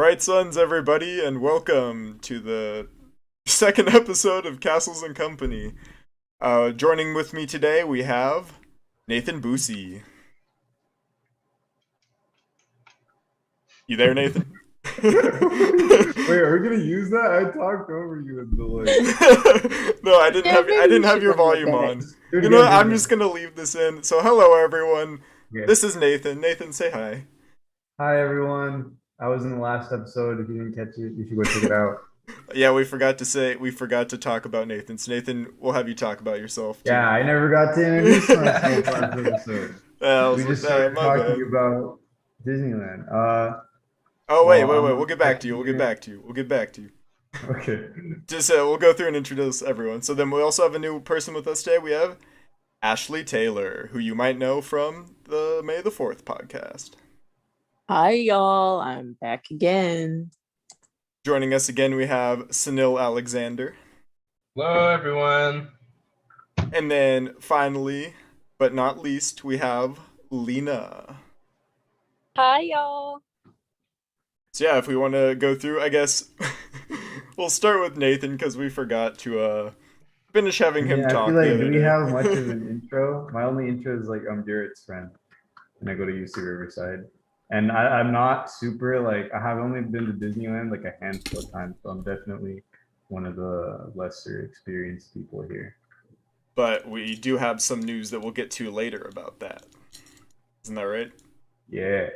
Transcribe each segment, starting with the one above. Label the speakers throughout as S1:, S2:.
S1: Right, sons, everybody, and welcome to the second episode of Castles and Company. Joining with me today, we have Nathan Boosie. You there, Nathan?
S2: Wait, are we gonna use that? I talked over you in the
S1: No, I didn't have your volume on. You know what? I'm just gonna leave this in. So, hello, everyone.
S2: Okay.
S1: This is Nathan. Nathan, say hi.
S2: Hi, everyone. I was in the last episode. If you didn't catch it, you should go check it out.
S1: Yeah, we forgot to talk about Nathan. So, Nathan, we'll have you talk about yourself, too.
S2: Yeah, I never got to introduce myself last episode. We just started talking about Disneyland.
S1: Oh, wait. We'll get back to you.
S2: Okay.
S1: Just we'll go through and introduce everyone. So then we also have a new person with us today. We have Ashley Taylor, who you might know from the May the 4th podcast.
S3: Hi, y'all. I'm back again.
S1: Joining us again, we have Sunil Alexander.
S4: Hello, everyone.
S1: And then finally, but not least, we have Lena.
S5: Hi, y'all.
S1: So yeah, if we want to go through, I guess we'll start with Nathan because we forgot to finish having him talk.
S2: I feel like, do we have much of an intro? My only intro is like I'm Jarrett's friend, and I go to UC Riverside. And I'm not super, like, I have only been to Disneyland like a handful of times, so I'm definitely one of the lesser experienced people here.
S1: But we do have some news that we'll get to later about that. Isn't that right?
S2: Yeah.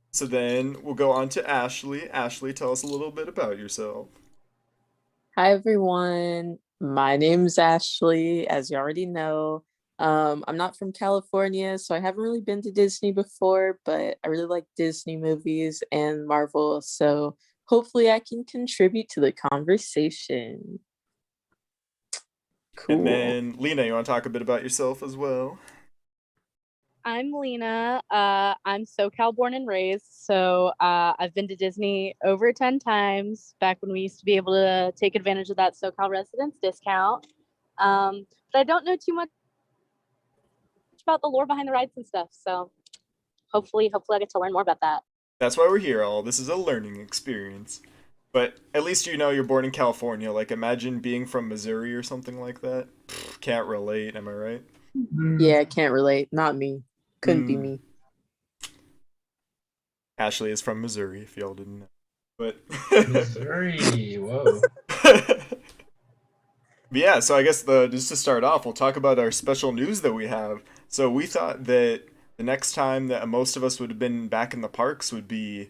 S1: So then we'll go on to Ashley. Ashley, tell us a little bit about yourself.
S3: Hi, everyone. My name's Ashley, as you already know. I'm not from California, so I haven't really been to Disney before, but I really like Disney movies and Marvel, so hopefully I can contribute to the conversation.
S1: Cool. And then, Lena, you want to talk a bit about yourself as well?
S5: I'm Lena. I'm SoCal born and raised, so I've been to Disney over 10 times, back when we used to be able to take advantage of that SoCal residence discount. But I don't know too much about the lore behind the rides and stuff, so hopefully I get to learn more about that.
S1: That's why we're here, all. This is a learning experience. But at least you know you're born in California. Like, imagine being from Missouri or something like that. Can't relate, am I right?
S3: Yeah, can't relate. Not me. Couldn't be me.
S1: Ashley is from Missouri, if y'all didn't know. But
S4: Missouri, whoa.
S1: But yeah, so I guess just to start off, we'll talk about our special news that we have. So we thought that the next time that most of us would have been back in the parks would be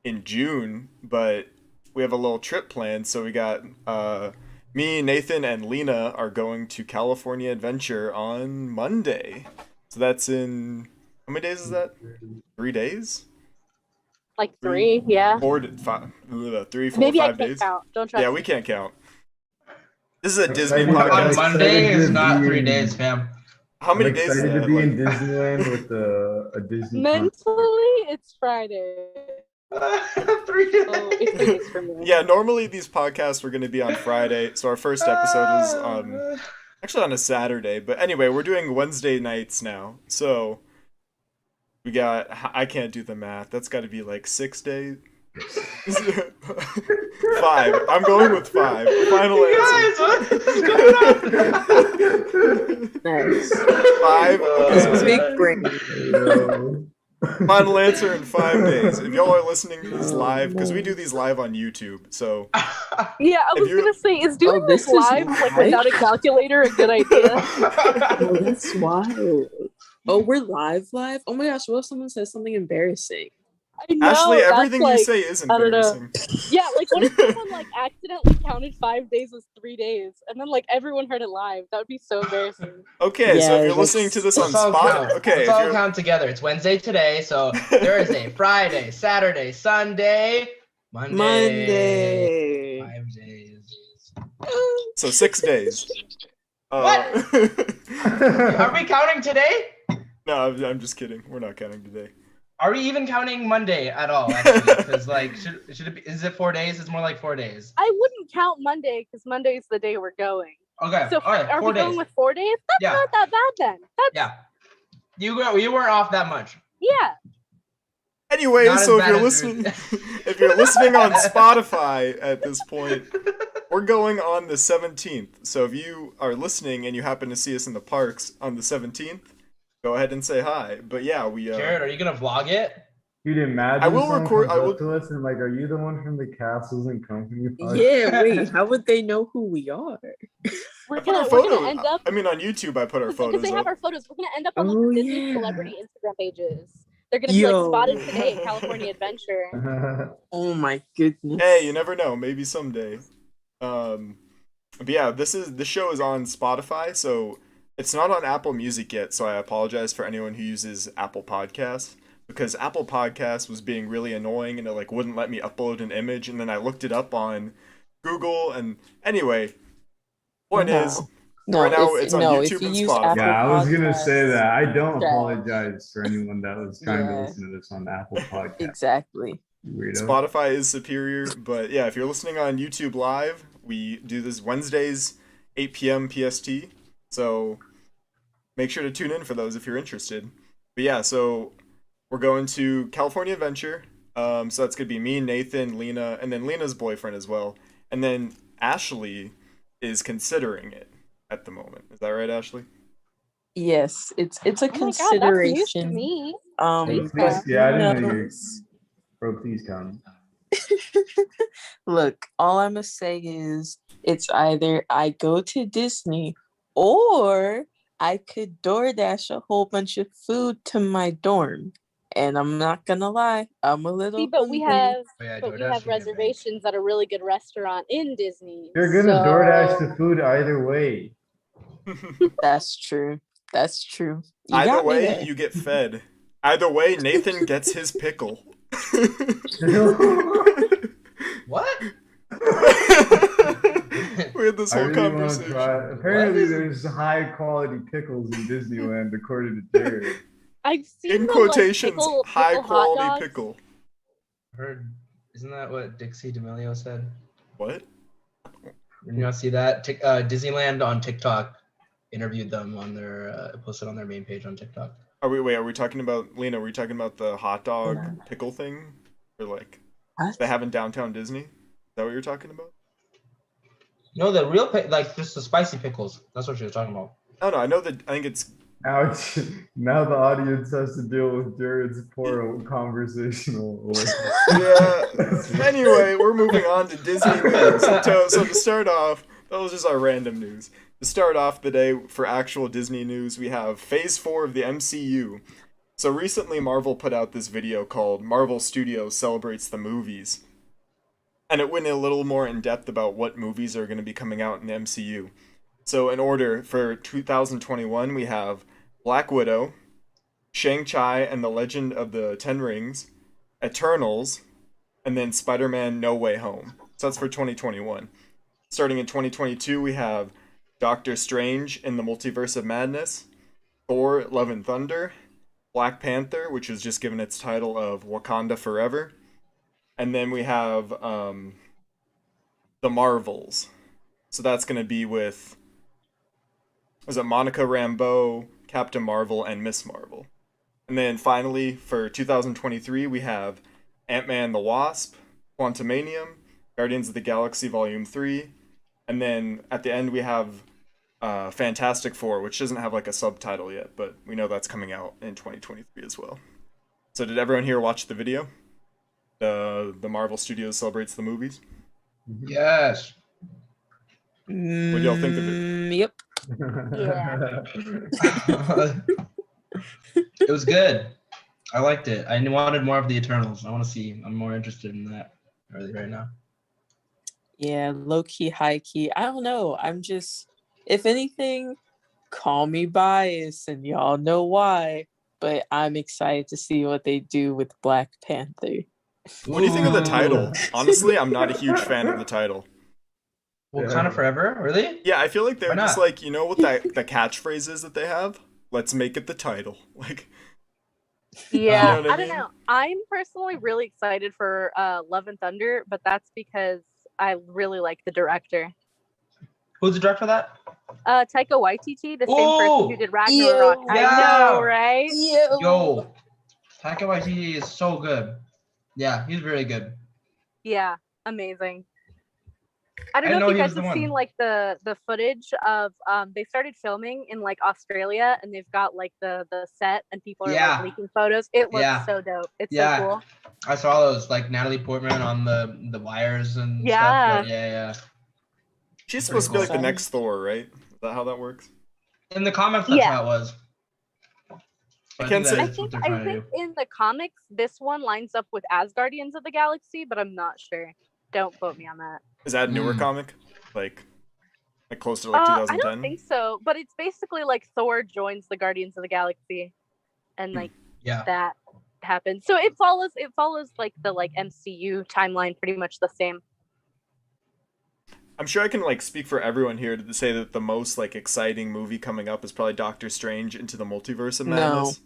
S1: in June, but we have a little trip planned. So we got me, Nathan, and Lena are going to California Adventure on Monday. So that's in, how many days is that? 3 days?
S5: Like three, yeah.
S1: 4 to 5, 3, 4,
S5: Maybe
S1: 5
S5: I can't
S1: days.
S5: count. Don't trust
S1: Yeah,
S5: me.
S1: we can't count. This is a Disney
S2: On
S1: podcast.
S4: On Monday is not 3 days, fam.
S1: How many
S2: I'm
S1: days is
S2: excited
S1: that?
S2: to be in Disneyland with a Disney
S5: Mentally, it's Friday.
S4: 3 days.
S5: So it's 3 days for me.
S1: Yeah, normally these podcasts were going to be on Friday, so our first episode is actually on a Saturday. But anyway, we're doing Wednesday nights now. So we got, I can't do the math. That's got to be like 6 days. 5. I'm going with 5. Final answer.
S4: Guys, what is going on?
S3: Nice.
S1: 5. Okay.
S3: Big brain.
S1: Final answer in 5 days. If y'all are listening to this live, because we do these live on YouTube, so
S5: Yeah, I was gonna say, is doing this live like without a calculator a good idea?
S3: Oh, that's wild. Oh, we're live? Oh my gosh, what if someone says something embarrassing?
S5: I know,
S1: Ashley, everything
S5: that's,
S1: you say is
S5: I don't know.
S1: embarrassing.
S5: Yeah, like what if someone like accidentally counted 5 days as 3 days, and then like everyone heard it live? That would be so embarrassing.
S1: Okay, so if
S3: Yeah,
S1: you're listening to this on
S4: Let's all
S1: Spotify,
S4: count.
S1: okay,
S4: Let's
S1: if
S4: all
S1: you're
S4: count together. It's Wednesday today, so Thursday, Friday, Saturday, Sunday, Monday. 5 days.
S1: so 6 days.
S4: What? Are we counting today?
S1: No, I'm just kidding. We're not counting today.
S4: Are we even counting Monday at all? Actually, because like, should it be? Is it 4 days? It's more like 4 days.
S5: I wouldn't count Monday because Monday's the day we're going.
S4: Okay.
S5: So
S4: all right.
S5: are
S4: 4
S5: we
S4: days.
S5: going with 4 days? That's
S4: Yeah.
S5: not that bad then. That's
S4: Yeah. You weren't off that much.
S5: yeah.
S1: Anyway,
S4: Not as
S1: so if
S4: bad
S1: you're
S4: as
S1: listening,
S4: yours.
S1: if you're listening on Spotify at this point, we're going on the 17th. So if you are listening and you happen to see us in the parks on the 17th, go ahead and say hi. But yeah, we.
S4: Jared, are you gonna vlog it?
S2: Dude, imagine
S1: I will
S2: someone
S1: record-
S2: comes
S1: I will-
S2: up to us and like, are you the one from the Castles and Company podcast?
S3: Yeah, wait, how would they know who we are?
S5: We're
S1: I put our
S5: gonna
S1: photos.
S5: end up
S1: I mean, on YouTube, I put our
S5: because
S1: photos
S5: they have
S1: up.
S5: our photos. We're gonna end up on like
S3: Oh,
S5: the Disney
S3: yeah.
S5: celebrity Instagram pages. They're gonna be
S3: Yo.
S5: like spotted today at California Adventure.
S3: Oh my goodness.
S1: Hey, you never know. Maybe someday. But yeah, this show is on Spotify, so it's not on Apple Music yet. So I apologize for anyone who uses Apple Podcasts, because Apple Podcasts was being really annoying and it like wouldn't let me upload an image. And then I looked it up on Google, and anyway, point is.
S3: No,
S1: right now,
S3: if,
S1: it's on
S3: no,
S1: YouTube
S3: if you
S1: and
S3: use
S1: Spotify.
S3: Apple
S2: Yeah, I was gonna say
S3: Podcasts,
S2: that. I don't
S3: trash.
S2: apologize for anyone that was trying to
S3: Yeah.
S2: listen to this on Apple Podcast.
S3: Exactly.
S2: Weirdo.
S1: Spotify is superior, but yeah, if you're listening on YouTube Live, we do this Wednesdays, 8 p.m. PST. So make sure to tune in for those if you're interested. But yeah, so we're going to California Adventure. So that's gonna be me, Nathan, Lena, and then Lena's boyfriend as well. And then Ashley is considering it at the moment. Is that right, Ashley?
S3: Yes, it's a
S5: Oh my god, that's news to
S3: consideration.
S5: me.
S2: Please,
S3: But
S2: yeah, I
S3: who
S2: didn't know you.
S3: knows?
S2: Bro, please come.
S3: Look, all I'm gonna say is it's either I go to Disney or I could DoorDash a whole bunch of food to my dorm. And I'm not gonna lie, I'm a little
S5: See, but we
S3: hungry.
S5: have
S4: Oh, yeah,
S5: but we
S4: DoorDash
S5: have
S4: can get big.
S5: reservations at a really good restaurant in Disney.
S2: You're gonna DoorDash the
S5: so-
S2: food either way.
S3: That's true. That's true. You
S1: Either
S3: got me
S1: way,
S3: there.
S1: you get fed. Either way, Nathan gets his pickle.
S4: What?
S1: We had this
S2: I
S1: whole
S2: really want to
S1: conversation.
S2: try. Apparently,
S4: What?
S2: there's high quality pickles in Disneyland, according to Jared.
S5: I've seen
S1: In
S5: the,
S1: quotations,
S5: like, pickle
S1: high
S5: hot
S1: quality
S5: dogs.
S1: pickle.
S4: Heard? Isn't that what Dixie D'Amelio said?
S1: What?
S4: Did you not see that? Disneyland on TikTok interviewed them on their posted on their main page on TikTok.
S1: Are we talking about, Lena, were we talking about the hot dog pickle thing? Or like
S3: What?
S1: they have in downtown Disney? Is that what you're talking about?
S4: No, the real like just the spicy pickles. That's what she was talking about.
S1: Oh no, I know that I think it's
S2: Ouch. Now the audience has to deal with Jared's poor conversational.
S1: yeah. Anyway, we're moving on to Disneyland. So to start off, that was just our random news. To start off the day for actual Disney news, we have Phase 4 of the MCU. So recently Marvel put out this video called Marvel Studios Celebrates the Movies. And it went a little more in depth about what movies are going to be coming out in the MCU. So in order, for 2021, we have Black Widow, Shang-Chi and the Legend of the Ten Rings, Eternals, and then Spider-Man No Way Home. So that's for 2021. Starting in 2022, we have Doctor Strange in the Multiverse of Madness, Thor, Love and Thunder, Black Panther, which was just given its title of Wakanda Forever, and then we have the Marvels. So that's going to be with, was it Monica Rambeau, Captain Marvel, and Miss Marvel. And then finally, for 2023, we have Ant-Man the Wasp, Quantumanium, Guardians of the Galaxy Volume 3, and then at the end we have Fantastic Four, which doesn't have like a subtitle yet, but we know that's coming out in 2023 as well. So did everyone here watch the video? The Marvel Studios Celebrates the Movies?
S4: Yes.
S1: What do y'all think of it?
S3: Yep.
S4: It was good. I liked it. I wanted more of the Eternals. I want to see. I'm more interested in that right now.
S3: Yeah, low key, high key. I don't know. I'm just, if anything, call me biased, and y'all know why. But I'm excited to see what they do with Black Panther.
S1: What do you think of the title?
S4: Ooh.
S1: Honestly, I'm not a huge fan of the title.
S4: Wakanda Forever? Really?
S1: Yeah, I feel like they're
S4: Why
S1: just
S4: not?
S1: like, you know what the catchphrase is that they have? Let's make it the title. Like,
S5: Yeah,
S1: You know what I
S5: I don't
S1: mean?
S5: know. I'm personally really excited for Love and Thunder, but that's because I really like the director.
S4: Who's the director of that?
S5: Taika Waititi, the same
S4: Ooh!
S5: person who did Ragnarok.
S3: Yo,
S5: I
S4: yeah.
S5: know, right?
S4: Yo, Taika Waititi is so good. Yeah, he's very good.
S5: Yeah, amazing. I don't
S4: I
S5: know
S4: know
S5: if you
S4: he was
S5: guys
S4: the
S5: have seen
S4: one.
S5: like the footage of they started filming in like Australia and they've got like the set and people are like
S4: Yeah.
S5: leaking photos. It looks
S4: Yeah.
S5: so dope. It's so
S4: Yeah.
S5: cool.
S4: I saw those, like Natalie Portman on the wires and stuff.
S5: Yeah.
S4: But yeah.
S1: She's
S4: Pretty
S1: supposed to be like the
S3: cool.
S1: next Thor, right? Is that how that works?
S4: In the comics, that's
S5: Yeah.
S4: how it was. So
S1: I can't say-
S5: I
S4: that's
S5: think
S4: what they're trying to do.
S5: in the comics this one lines up with Asgardians of the Galaxy, but I'm not sure. Don't quote me on that.
S1: Is that a newer
S4: Mm.
S1: comic? Like closer to like
S5: I
S1: 2010?
S5: don't think so, but it's basically like Thor joins the Guardians of the Galaxy, and like
S4: Yeah.
S5: that happens. So it follows like the like MCU timeline pretty much the same.
S1: I'm sure I can like speak for everyone here to say that the most like exciting movie coming up is probably Doctor Strange into the Multiverse of
S3: No.
S1: Madness.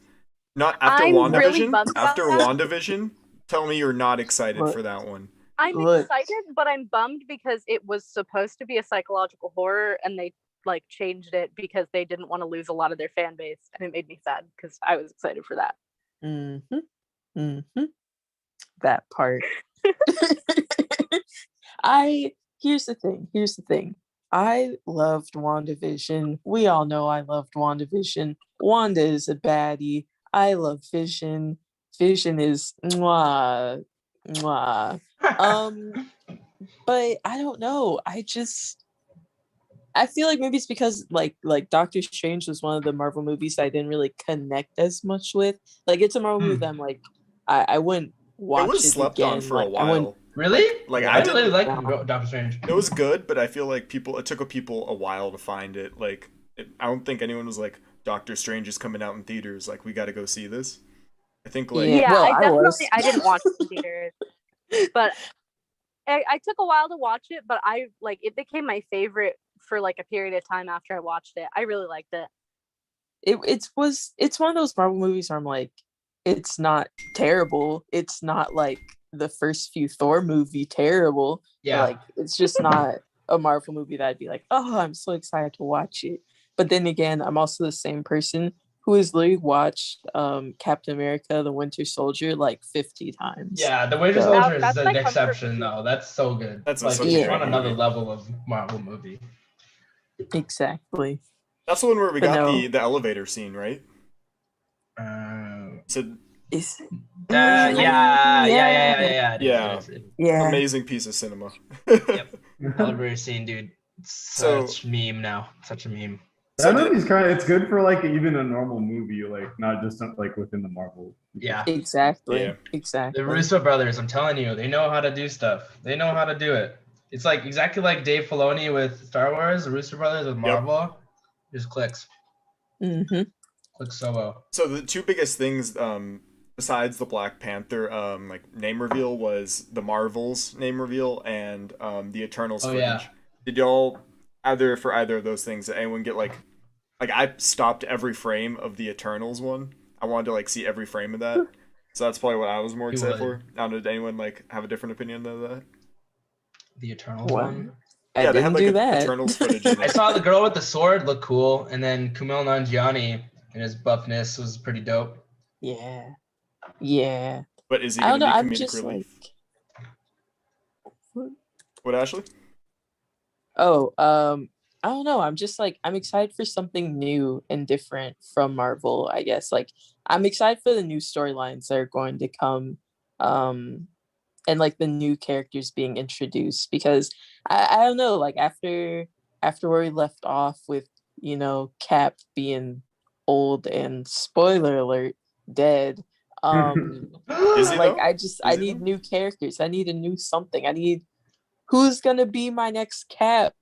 S1: Not after
S5: I'm really
S1: WandaVision.
S5: bummed about
S1: After
S5: that.
S1: WandaVision, tell me you're not excited
S3: Look.
S1: for that one.
S5: I'm
S3: Look.
S5: excited, but I'm bummed because it was supposed to be a psychological horror and they like changed it because they didn't want to lose a lot of their fan base, and it made me sad because I was excited for that.
S3: That part. Here's the thing. I loved WandaVision. We all know I loved WandaVision. Wanda is a baddie. I love Vision. Vision is mwah, mwah. But I don't know. I feel like maybe it's because like Doctor Strange was one of the Marvel movies I didn't really connect as much with. Like it's a Marvel movie that I'm like I wouldn't watch
S1: It was slept
S3: again.
S1: on for a
S3: Like, I wouldn't.
S1: while.
S4: Really?
S1: Like,
S4: I
S1: I
S4: really
S1: didn't-
S4: like Doctor Strange.
S1: It was good, but I feel like it took people a while to find it. Like, I don't think anyone was like, Doctor Strange is coming out in theaters. Like, we got to go see this. I think like
S3: Yeah. Well, I was.
S5: I didn't watch it in theaters, but I took a while to watch it. But I like it became my favorite for like a period of time after I watched it. I really liked it.
S3: It's one of those Marvel movies where I'm like, it's not terrible. It's not like the first few Thor movie terrible.
S4: Yeah.
S3: Like it's just not a Marvel movie that I'd be like, oh, I'm so excited to watch it. But then again, I'm also the same person who has literally watched Captain America: The Winter Soldier like 50 times.
S4: Yeah, the Winter
S3: So-
S4: Soldier is
S5: That's
S4: an
S5: my comfort
S4: exception
S5: movie.
S4: though. That's so good.
S1: That's
S4: like
S1: such
S3: a
S4: it's
S3: great
S4: on another
S1: movie.
S4: level of Marvel movie.
S3: Exactly.
S1: that's the one where we
S3: But
S1: got
S3: no.
S1: the elevator scene, right? So
S3: It's
S4: Yeah.
S1: Yeah.
S4: It is.
S3: yeah.
S1: amazing piece of cinema.
S4: Elevator scene, dude.
S1: So-
S4: Such meme now. Such a meme.
S1: So
S2: That
S1: did-
S2: movie's kind of, it's good for like even a normal movie, like not just like within the Marvel.
S4: Yeah.
S3: Exactly.
S1: Yeah.
S3: Exactly.
S4: The Russo brothers, I'm telling you, they know how to do stuff. They know how to do it. It's like exactly like Dave Filoni with Star Wars, the Russo brothers with Marvel. Just clicks.
S3: Mm-hmm.
S4: Clicks so well.
S1: So the two biggest things, besides the Black Panther, like name reveal was the Marvels name reveal and the Eternals
S4: Oh,
S1: footage.
S4: yeah.
S1: Did y'all either of those things? Did anyone get like I stopped every frame of the Eternals one. I wanted to like see every frame of that. So that's probably what I was more
S4: You
S1: excited
S4: would.
S1: for. I don't know, did anyone like have a different opinion than that?
S4: The Eternals
S3: What?
S4: one.
S3: I
S1: they had
S3: didn't
S1: like
S3: do
S1: a
S3: that.
S1: Eternals footage in
S4: I
S1: it.
S4: saw the girl with the sword look cool, and then Kumail Nanjiani and his buffness was pretty dope.
S3: Yeah. Yeah.
S1: But is he
S3: I don't
S1: gonna
S3: know.
S1: be
S3: I'm
S1: comedic
S3: just
S1: relief?
S3: like,
S1: What, Ashley?
S3: oh, I don't know. I'm just like, I'm excited for something new and different from Marvel, I guess. Like, I'm excited for the new storylines that are going to come, and like the new characters being introduced because I don't know, like after where we left off with, Cap being old and spoiler alert, dead.
S1: Is he
S3: Like
S1: though?
S3: I
S1: Is he
S3: need
S1: though?
S3: new characters. I need a new something. I need who's gonna be my next Cap?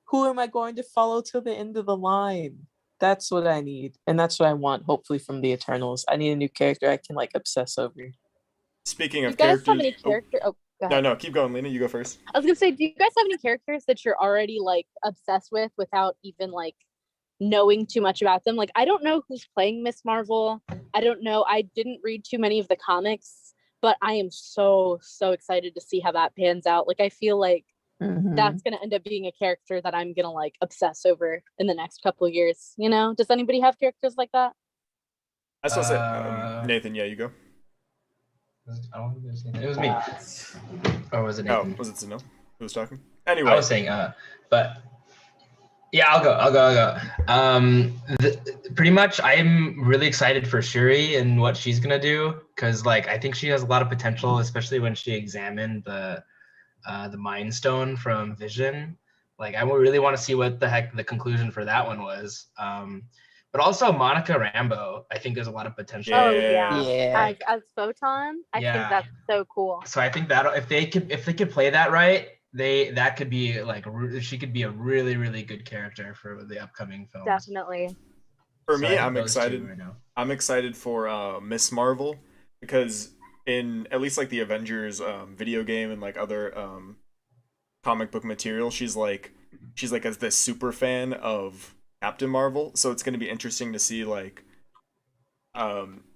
S3: Who am I going to follow till the end of the line? That's what I need. And that's what I want, hopefully, from the Eternals. I need a new character I can like obsess over.
S1: Speaking
S5: You
S1: of
S5: guys have
S1: characters,
S5: any character? Oh, go ahead.
S1: no, keep going, Lena. You go first.
S5: I was gonna say, do you guys have any characters that you're already like obsessed with without even like knowing too much about them? Like, I don't know who's playing Miss Marvel. I don't know. I didn't read too many of the comics, but I am so excited to see how that pans out. Like, I feel like that's gonna end up being a character that I'm gonna like obsess over in the next couple of years. Does anybody have characters like that?
S1: I still say Nathan. Yeah, you go.
S4: I don't think it was Nathan. It was me. Or was it Nathan?
S1: Oh, was it Zanil who was talking?
S4: I
S1: Anyway,
S4: was saying, but yeah, I'll go. Pretty much, I'm really excited for Shuri and what she's gonna do, because like I think she has a lot of potential, especially when she examined the Mind Stone from Vision. Like I really want to see what the heck the conclusion for that one was. But also Monica Rambeau, I think there's a lot of potential.
S5: Oh yeah.
S3: Yeah.
S5: As Photon, I think
S4: Yeah.
S5: that's so cool.
S4: So I think that if they could play that right, that could be like she could be a really, really good character for the upcoming films.
S5: Definitely.
S1: for
S4: So
S1: me,
S4: I think
S1: I'm
S4: those two
S1: excited.
S4: right now.
S1: I'm excited for Miss Marvel because in at least like the Avengers video game and like other comic book material, she's like as this super fan of Captain Marvel. So it's gonna be interesting to see like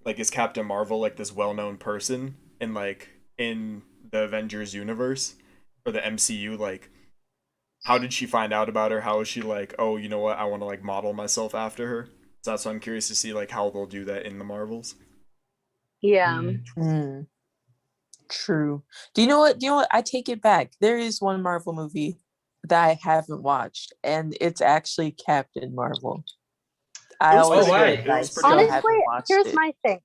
S1: is Captain Marvel like this well-known person in the Avengers universe or the MCU, like how did she find out about her? How is she like, oh, you know what, I want to like model myself after her? So that's why I'm curious to see like how they'll do that in the Marvels.
S5: Yeah.
S3: True. Do you know what? I take it back. There is one Marvel movie that I haven't watched, and it's actually Captain Marvel. I
S1: It was
S3: always
S1: pretty
S4: why?
S1: good.
S3: forget
S1: It
S3: that I
S1: was
S3: still
S1: pretty good.
S5: Honestly,
S3: haven't watched
S5: here's
S3: it.
S5: my thing.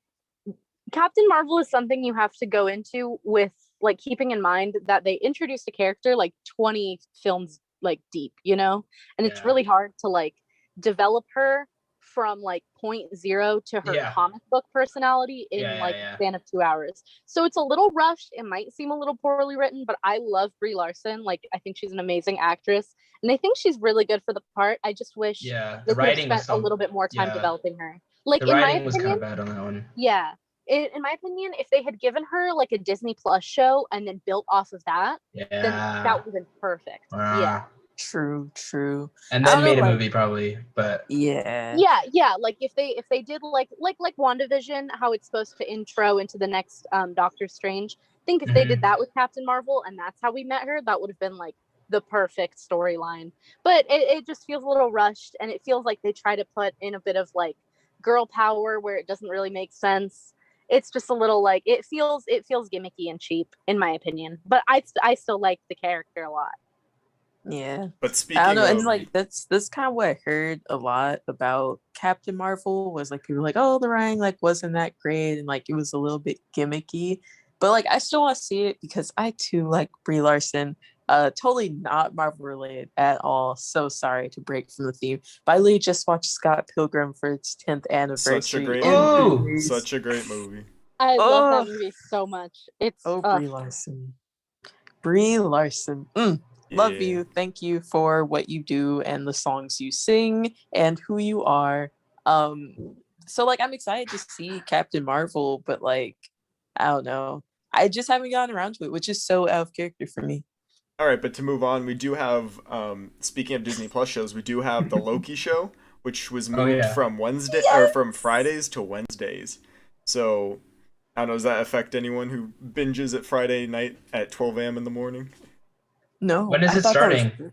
S5: Captain Marvel is something you have to go into with like keeping in mind that they introduced a character like 20 films like deep, you know? And it's
S4: Yeah.
S5: really hard to like develop her from like 0.0 to her
S4: Yeah.
S5: comic book personality in
S4: Yeah,
S5: like
S4: yeah.
S5: a span of 2 hours. So it's a little rushed. It might seem a little poorly written, but I love Brie Larson. Like I think she's an amazing actress, and I think she's really good for the part. I just wish
S4: Yeah,
S5: they
S4: the
S5: could have
S4: writing was
S5: spent a little bit more time developing her. Like
S4: the
S5: in my
S4: writing was kind
S5: opinion,
S4: of bad on that one.
S5: yeah. In my opinion, if they had given her like a Disney Plus show and then built off of that, then
S4: Yeah.
S5: that would have been perfect. Yeah.
S3: True.
S4: And
S3: I
S4: then
S3: don't
S4: made
S3: know,
S4: a
S3: like-
S4: movie probably, but
S3: Yeah.
S5: Yeah. Like if they did like WandaVision, how it's supposed to intro into the next Doctor Strange. I think if they did that with Captain Marvel and that's how we met her, that would have been like the perfect storyline. But it just feels a little rushed, and it feels like they try to put in a bit of like girl power where it doesn't really make sense. It's just a little like it feels gimmicky and cheap in my opinion. But I still like the character a lot.
S3: Yeah.
S1: But speaking
S3: I don't know,
S1: of
S3: and like that's kind of what I heard a lot about Captain Marvel was like people were like, oh, the writing like wasn't that great and like it was a little bit gimmicky. But like I still want to see it because I too like Brie Larson. Totally not Marvel related at all. So sorry to break from the theme. But I literally just watched Scott Pilgrim for its 10th anniversary.
S1: such a great
S3: in
S4: Ooh!
S3: theaters.
S1: such a great movie.
S5: I love
S3: Oh.
S5: that movie so much. It's
S3: Brie Larson. Brie Larson. Love
S1: Yeah.
S3: you. Thank you for what you do and the songs you sing and who you are. So like I'm excited to see Captain Marvel, but like I don't know. I just haven't gotten around to it, which is so out of character for me.
S1: All right, but to move on, we do have speaking of Disney Plus shows, we do have the Loki show, which was moved from from Fridays to Wednesdays. So I don't know, does that affect anyone who binges at Friday night at 12 a.m. in the morning?
S3: No.
S4: When is
S3: I
S4: it
S3: thought that was-
S4: starting?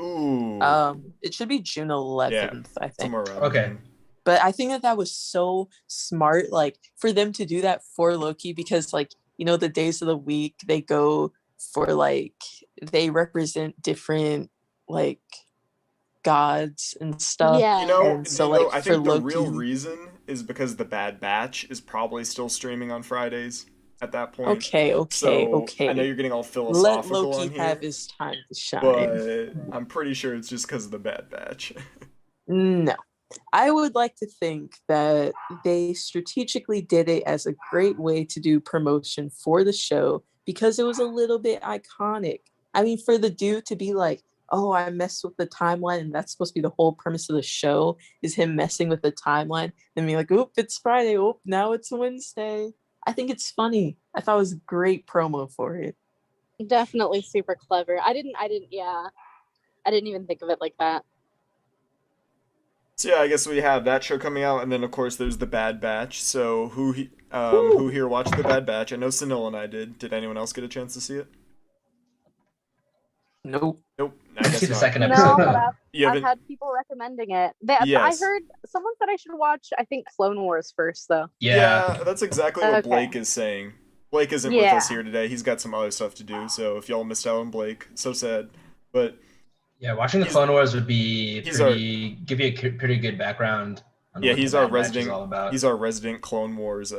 S1: Ooh.
S3: It should be June 11th, I think.
S1: Somewhere around.
S4: Okay.
S1: then.
S3: But I think that was so smart, like for them to do that for Loki, because like, you know, the days of the week they go for like, they represent different like gods and stuff.
S5: Yeah.
S1: You know,
S3: And so, like,
S1: I
S3: for
S1: think the real
S3: Loki-
S1: reason is because the Bad Batch is probably still streaming on Fridays at that point.
S3: Okay.
S1: So I know you're getting all
S3: Let
S1: philosophical
S3: Loki
S1: on here,
S3: have his time to shine.
S1: but I'm pretty sure it's just because of the Bad Batch.
S3: No. I would like to think that they strategically did it as a great way to do promotion for the show because it was a little bit iconic. I mean, for the dude to be like, oh, I messed with the timeline, and that's supposed to be the whole premise of the show, is him messing with the timeline, and being like, oop, it's Friday, oop, now it's Wednesday. I think it's funny. I thought it was a great promo for it.
S5: Definitely super clever. I didn't even think of it like that.
S1: So yeah, I guess we have that show coming out, and then of course there's the Bad Batch. So who here watched the Bad Batch? I know Sunil and I did. Did anyone else get a chance to see it?
S3: Nope.
S1: Nope. I
S4: See
S1: guess
S4: the
S1: not.
S4: second
S5: No,
S4: episode.
S5: but
S1: You
S5: I've
S1: haven't.
S5: had people recommending it.
S1: Yes.
S5: I heard someone said I should watch, I think, Clone Wars first, though.
S1: Yeah, that's exactly what
S5: Okay.
S1: Blake is saying. Blake isn't with
S5: Yeah.
S1: us here today. He's got some other stuff to do. So if y'all missed out on Blake, so sad. But
S4: Yeah, watching the
S1: He's-
S4: Clone Wars would be
S1: he's
S4: give you a pretty good background on
S1: yeah,
S4: what
S1: he's
S4: the
S1: our
S4: Bad Batch is
S1: resident.
S4: all about.
S1: He's our resident Clone Wars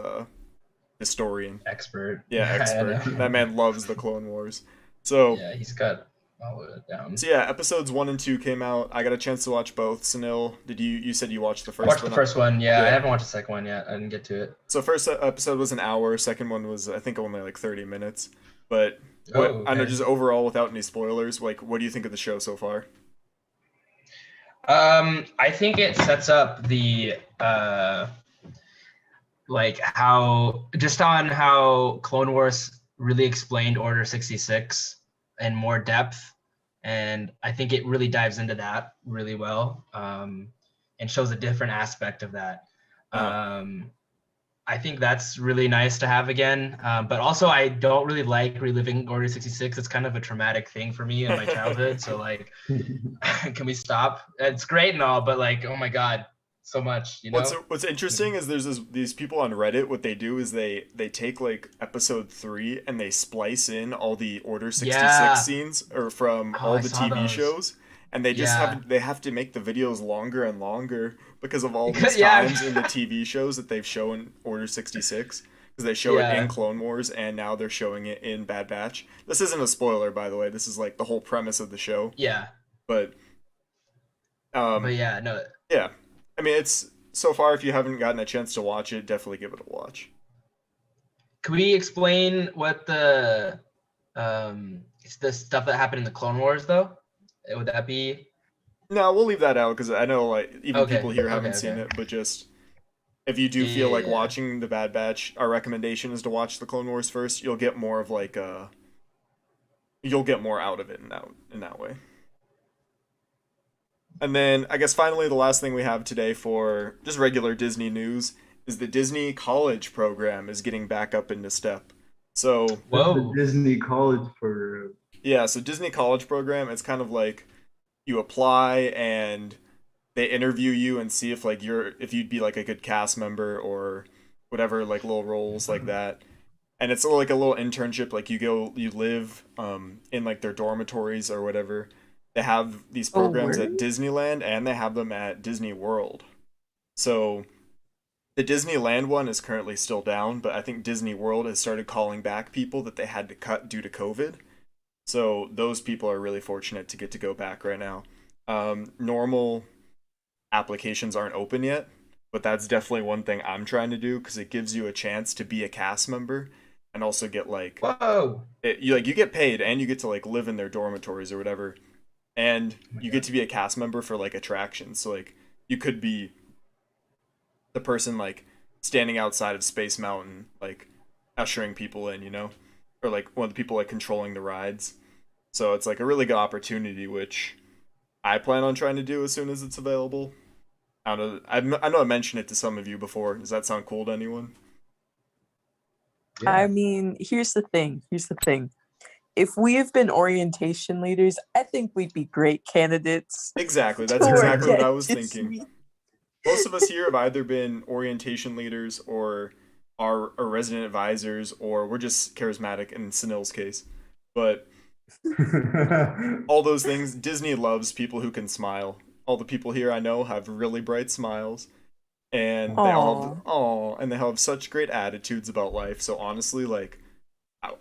S1: historian.
S4: Expert.
S1: Yeah,
S4: I
S1: expert.
S4: know.
S1: That man loves the Clone Wars. So
S4: Yeah, he's got all of it down.
S1: So yeah, episodes 1 and 2 came out. I got a chance to watch both. Sunil, did you said you watched the
S4: I
S1: first
S4: watched
S1: one?
S4: the first one. Yeah,
S1: Yeah.
S4: I haven't watched the second one yet. I didn't get to it.
S1: So first episode was an hour. Second one was I think only like 30 minutes. But
S4: Oh,
S1: I know
S4: okay.
S1: just overall without any spoilers, like what do you think of the show so far?
S4: I think it sets up the like how Clone Wars really explained Order 66 in more depth, and I think it really dives into that really well, and shows a different aspect of that. I think that's really nice to have again, but also I don't really like reliving Order 66. It's kind of a traumatic thing for me in my childhood, so like, can we stop? It's great and all, but like, oh my god, so much, you know?
S1: What's interesting is there's these people on Reddit. What they do is they take like episode 3 and they splice in all the Order 66
S4: Yeah.
S1: scenes or from
S4: Oh,
S1: all
S4: I
S1: the
S4: saw
S1: TV
S4: those.
S1: shows, and they just
S4: Yeah.
S1: have to make the videos longer and longer because of all these
S4: Yeah.
S1: times in the TV shows that they've shown Order 66. Because they show it
S4: Yeah.
S1: in Clone Wars and now they're showing it in Bad Batch. This isn't a spoiler, by the way. This is like the whole premise of the show.
S4: Yeah,
S1: But
S4: but yeah, no,
S1: yeah, I mean, it's so far. If you haven't gotten a chance to watch it, definitely give it a watch.
S4: Can we explain what it's the stuff that happened in the Clone Wars though? Would that be?
S1: No, we'll leave that out because I know like even
S4: Okay,
S1: people here haven't
S4: okay,
S1: seen
S4: okay.
S1: it. But just if you do feel like
S4: Yeah.
S1: watching the Bad Batch, our recommendation is to watch the Clone Wars first. You'll get more of like you'll get more out of it in that way. And then I guess finally the last thing we have today for just regular Disney news is the Disney College program is getting back up into step. So
S4: Whoa.
S2: The Disney College for
S1: yeah, so Disney College program, it's kind of like you apply and they interview you and see if like if you'd be like a good cast member or whatever, like little roles like that. And it's like a little internship, like you live in like their dormitories or whatever. They have these programs at
S3: word?
S1: Disneyland and they have them at Disney World. So the Disneyland one is currently still down, but I think Disney World has started calling back people that they had to cut due to COVID. So those people are really fortunate to get to go back right now. Normal applications aren't open yet, but that's definitely one thing I'm trying to do because it gives you a chance to be a cast member and also get like
S4: Whoa.
S1: you get paid and you get to like live in their dormitories or whatever, and
S4: my
S1: you get to be a cast member for like attractions. So like you could be the person like standing outside of Space Mountain, like ushering people in, or like one of the people like controlling the rides. So it's like a really good opportunity, which I plan on trying to do as soon as it's available. I don't know. I know I mentioned it to some of you before. Does that sound cool to anyone?
S3: I mean, here's the thing. If we have been orientation leaders, I think we'd be great candidates.
S1: Exactly. That's
S3: to
S1: exactly what
S3: work
S1: I
S3: at
S1: was
S3: Disney.
S1: thinking. Most of us here have either been orientation leaders or are resident advisors, or we're just charismatic in Sunil's case. But all those things, Disney loves people who can smile. All the people here I know have really bright smiles, and they have such great attitudes about life. So honestly, like,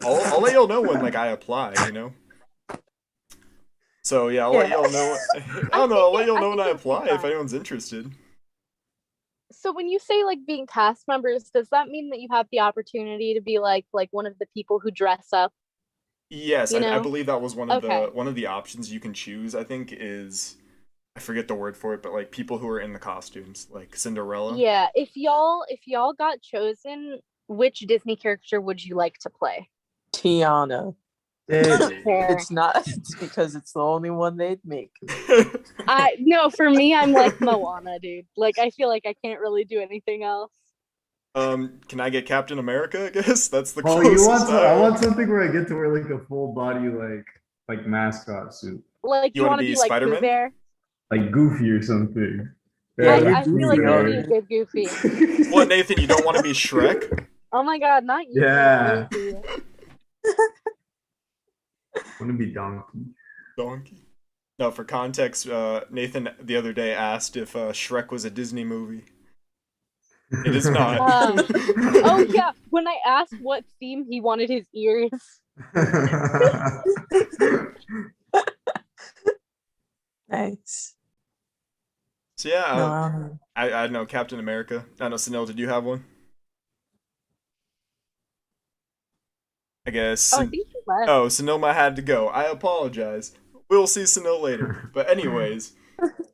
S1: I'll let y'all know when like I apply, So yeah, I'll let y'all know. I don't know. I'll let y'all know when I apply if anyone's interested.
S5: So when you say like being cast members, does that mean that you have the opportunity to be like one of the people who dress up?
S1: Yes, I believe that was one of
S5: Okay.
S1: the options you can choose. I think is I forget the word for it, but like people who are in the costumes, like Cinderella.
S5: Yeah. If y'all got chosen, which Disney character would you like to play?
S3: Tiana.
S2: Hey,
S3: It's not. It's because it's the only one they'd make.
S5: No, for me, I'm like Moana, dude. Like I feel like I can't really do anything else.
S1: Can I get Captain America? I guess that's the
S2: oh,
S1: closest.
S2: I want something where I get to wear like a full body like mascot suit,
S5: Like
S1: You
S5: you
S1: wanna
S5: want to
S1: be
S5: be like
S1: Spider-Man?
S5: Pooh Bear?
S2: like Goofy or something.
S3: Yeah,
S5: I feel like
S3: Goofy,
S5: you'd be a good Goofy.
S1: What, Nathan? You don't want to be Shrek?
S5: Oh my god, not you.
S2: Yeah.
S5: Goofy.
S2: Wouldn't it be donkey?
S1: Donkey. No, for context, Nathan the other day asked if Shrek was a Disney movie. It is not.
S5: Oh yeah, when I asked what theme he wanted his ears.
S3: Nice.
S1: So yeah,
S3: No,
S1: I know Captain America. I know Sunil. Did you have one? I guess.
S5: Oh, I think he left.
S1: Oh, Sunil had to go. I apologize. We'll see Sunil later. But anyways,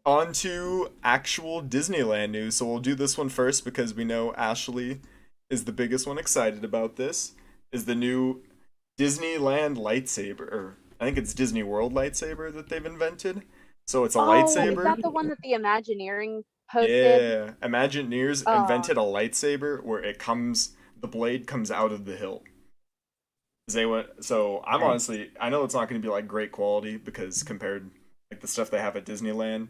S1: on to actual Disneyland news. So we'll do this one first because we know Ashley is the biggest one excited about this. Is the new Disneyland lightsaber, or I think it's Disney World lightsaber that they've invented. So it's a lightsaber.
S5: Is that the one that the Imagineering posted?
S1: Yeah, Imagineers invented a lightsaber where the blade comes out of the hilt. So I'm honestly, I know it's not going to be like great quality because compared like the stuff they have at Disneyland,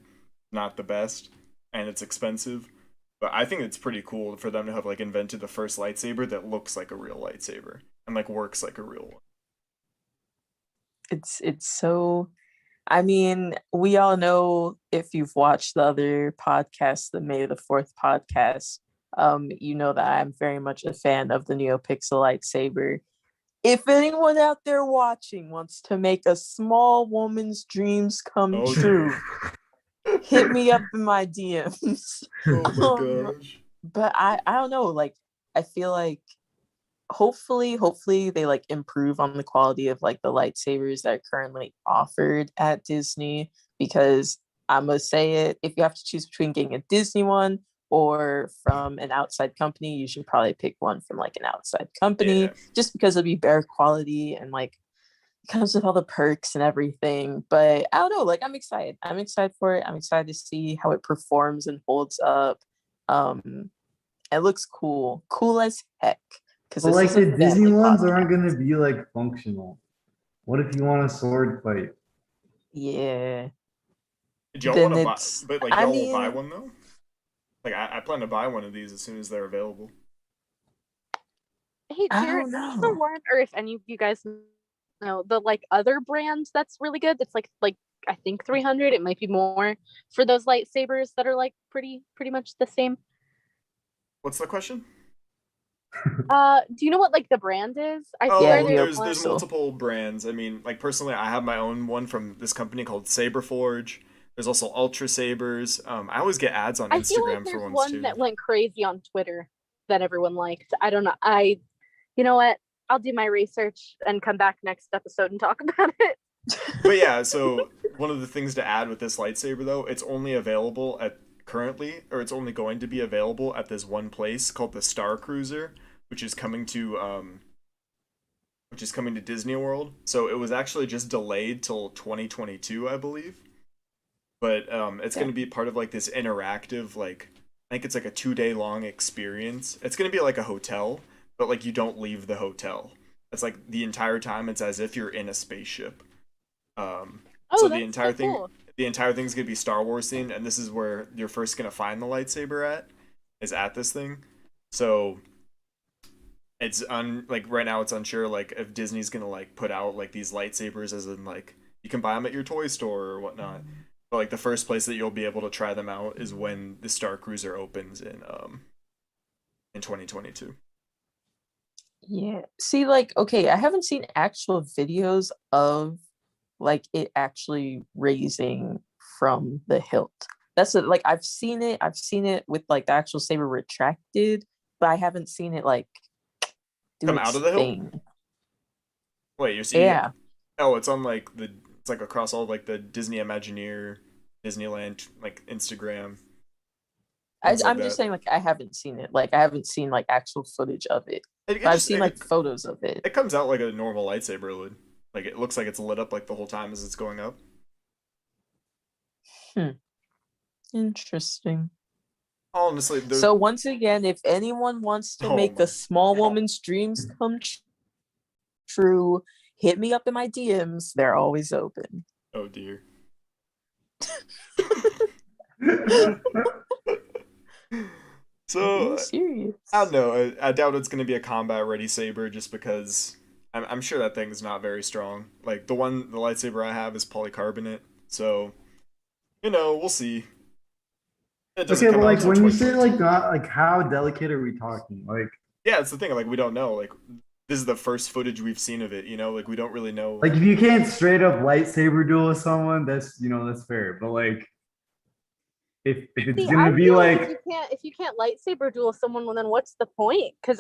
S1: not the best, and it's expensive. But I think it's pretty cool for them to have like invented the first lightsaber that looks like a real lightsaber and like works like a real one.
S3: it's so. I mean, we all know if you've watched the other podcast, the May the 4th podcast, you know that I'm very much a fan of the NeoPixel lightsaber. If anyone out there watching wants to make a small woman's dreams come true, hit me up in my DMs.
S1: Oh my gosh.
S3: But I don't know, like I feel like hopefully they like improve on the quality of like the lightsabers that are currently offered at Disney, because I'm gonna say it, if you have to choose between getting a Disney one or from an outside company, you should probably pick one from like an outside company, just because it'll be better quality and like it comes with all the perks and everything. But I don't know, like I'm excited for it. I'm excited to see how it performs and holds up. It looks cool as heck.
S2: But like the Disney ones aren't gonna be like functional. What if you want a sword fight?
S3: Yeah.
S1: Do y'all want to buy? But like y'all will buy one though. Like I plan to buy one of these as soon as they're available.
S5: Hey, Jared, is there one, or if any of you guys know the like other brand that's really good? That's like I think 300. It might be more for those lightsabers that are like pretty much the same.
S1: What's the question?
S5: Do you know what like the brand is?
S1: There's multiple brands. I mean, like personally, I have my own one from this company called Saberforge. There's also Ultra Sabers. I always get ads on Instagram for ones
S5: one
S1: too.
S5: that went crazy on Twitter that everyone liked. I don't know. You know what? I'll do my research and come back next episode and talk about it.
S1: But yeah, so one of the things to add with this lightsaber though, it's only available it's only going to be available at this one place called the Star Cruiser, which is coming to Disney World. So it was actually just delayed till 2022, I believe. But it's going to be part of like this interactive, like I think it's like a 2-day long experience. It's going to be like a hotel, but like you don't leave the hotel. It's like the entire time it's as if you're in a spaceship. So the entire thing,
S5: cool.
S1: The entire thing's gonna be Star Wars themed, and this is where you're first gonna find the lightsaber is at this thing. So it's like right now it's unsure like if Disney's gonna like put out like these lightsabers as in like you can buy them at your toy store or whatnot. But like the first place that you'll be able to try them out is when the Star Cruiser opens in 2022.
S3: Yeah. See, like, okay, I haven't seen actual videos of like it actually raising from the hilt. That's it. Like I've seen it with like the actual saber retracted, but I haven't seen it like
S1: come out of the hilt. Wait, you're seeing?
S3: Yeah.
S1: Oh, it's on like it's like across all like the Disney Imagineer, Disneyland like Instagram.
S3: I'm just saying like I haven't seen it. Like I haven't seen like actual footage of it. I've seen like photos of it.
S1: It comes out like a normal lightsaber would. Like it looks like it's lit up like the whole time as it's going up.
S3: Interesting.
S1: Honestly,
S3: so once again, if anyone wants to make a small woman's dreams come true, hit me up in my DMs. They're always open.
S1: Oh dear. So
S3: serious?
S1: I don't know. I doubt it's going to be a combat ready saber just because I'm sure that thing's not very strong. Like the lightsaber I have is polycarbonate, so we'll see. It doesn't
S2: Okay,
S1: come
S2: but
S1: out
S2: like
S1: until
S2: when you say
S1: 2022.
S2: like not like how delicate are we talking? Like
S1: Yeah, it's the thing. Like we don't know. Like this is the first footage we've seen of it. Like we don't really know.
S2: if you can't straight up lightsaber duel with someone, that's fair. But like if it's
S5: See, I
S2: gonna be
S5: feel like
S2: like
S5: if you can't lightsaber duel someone, well, then what's the point? Because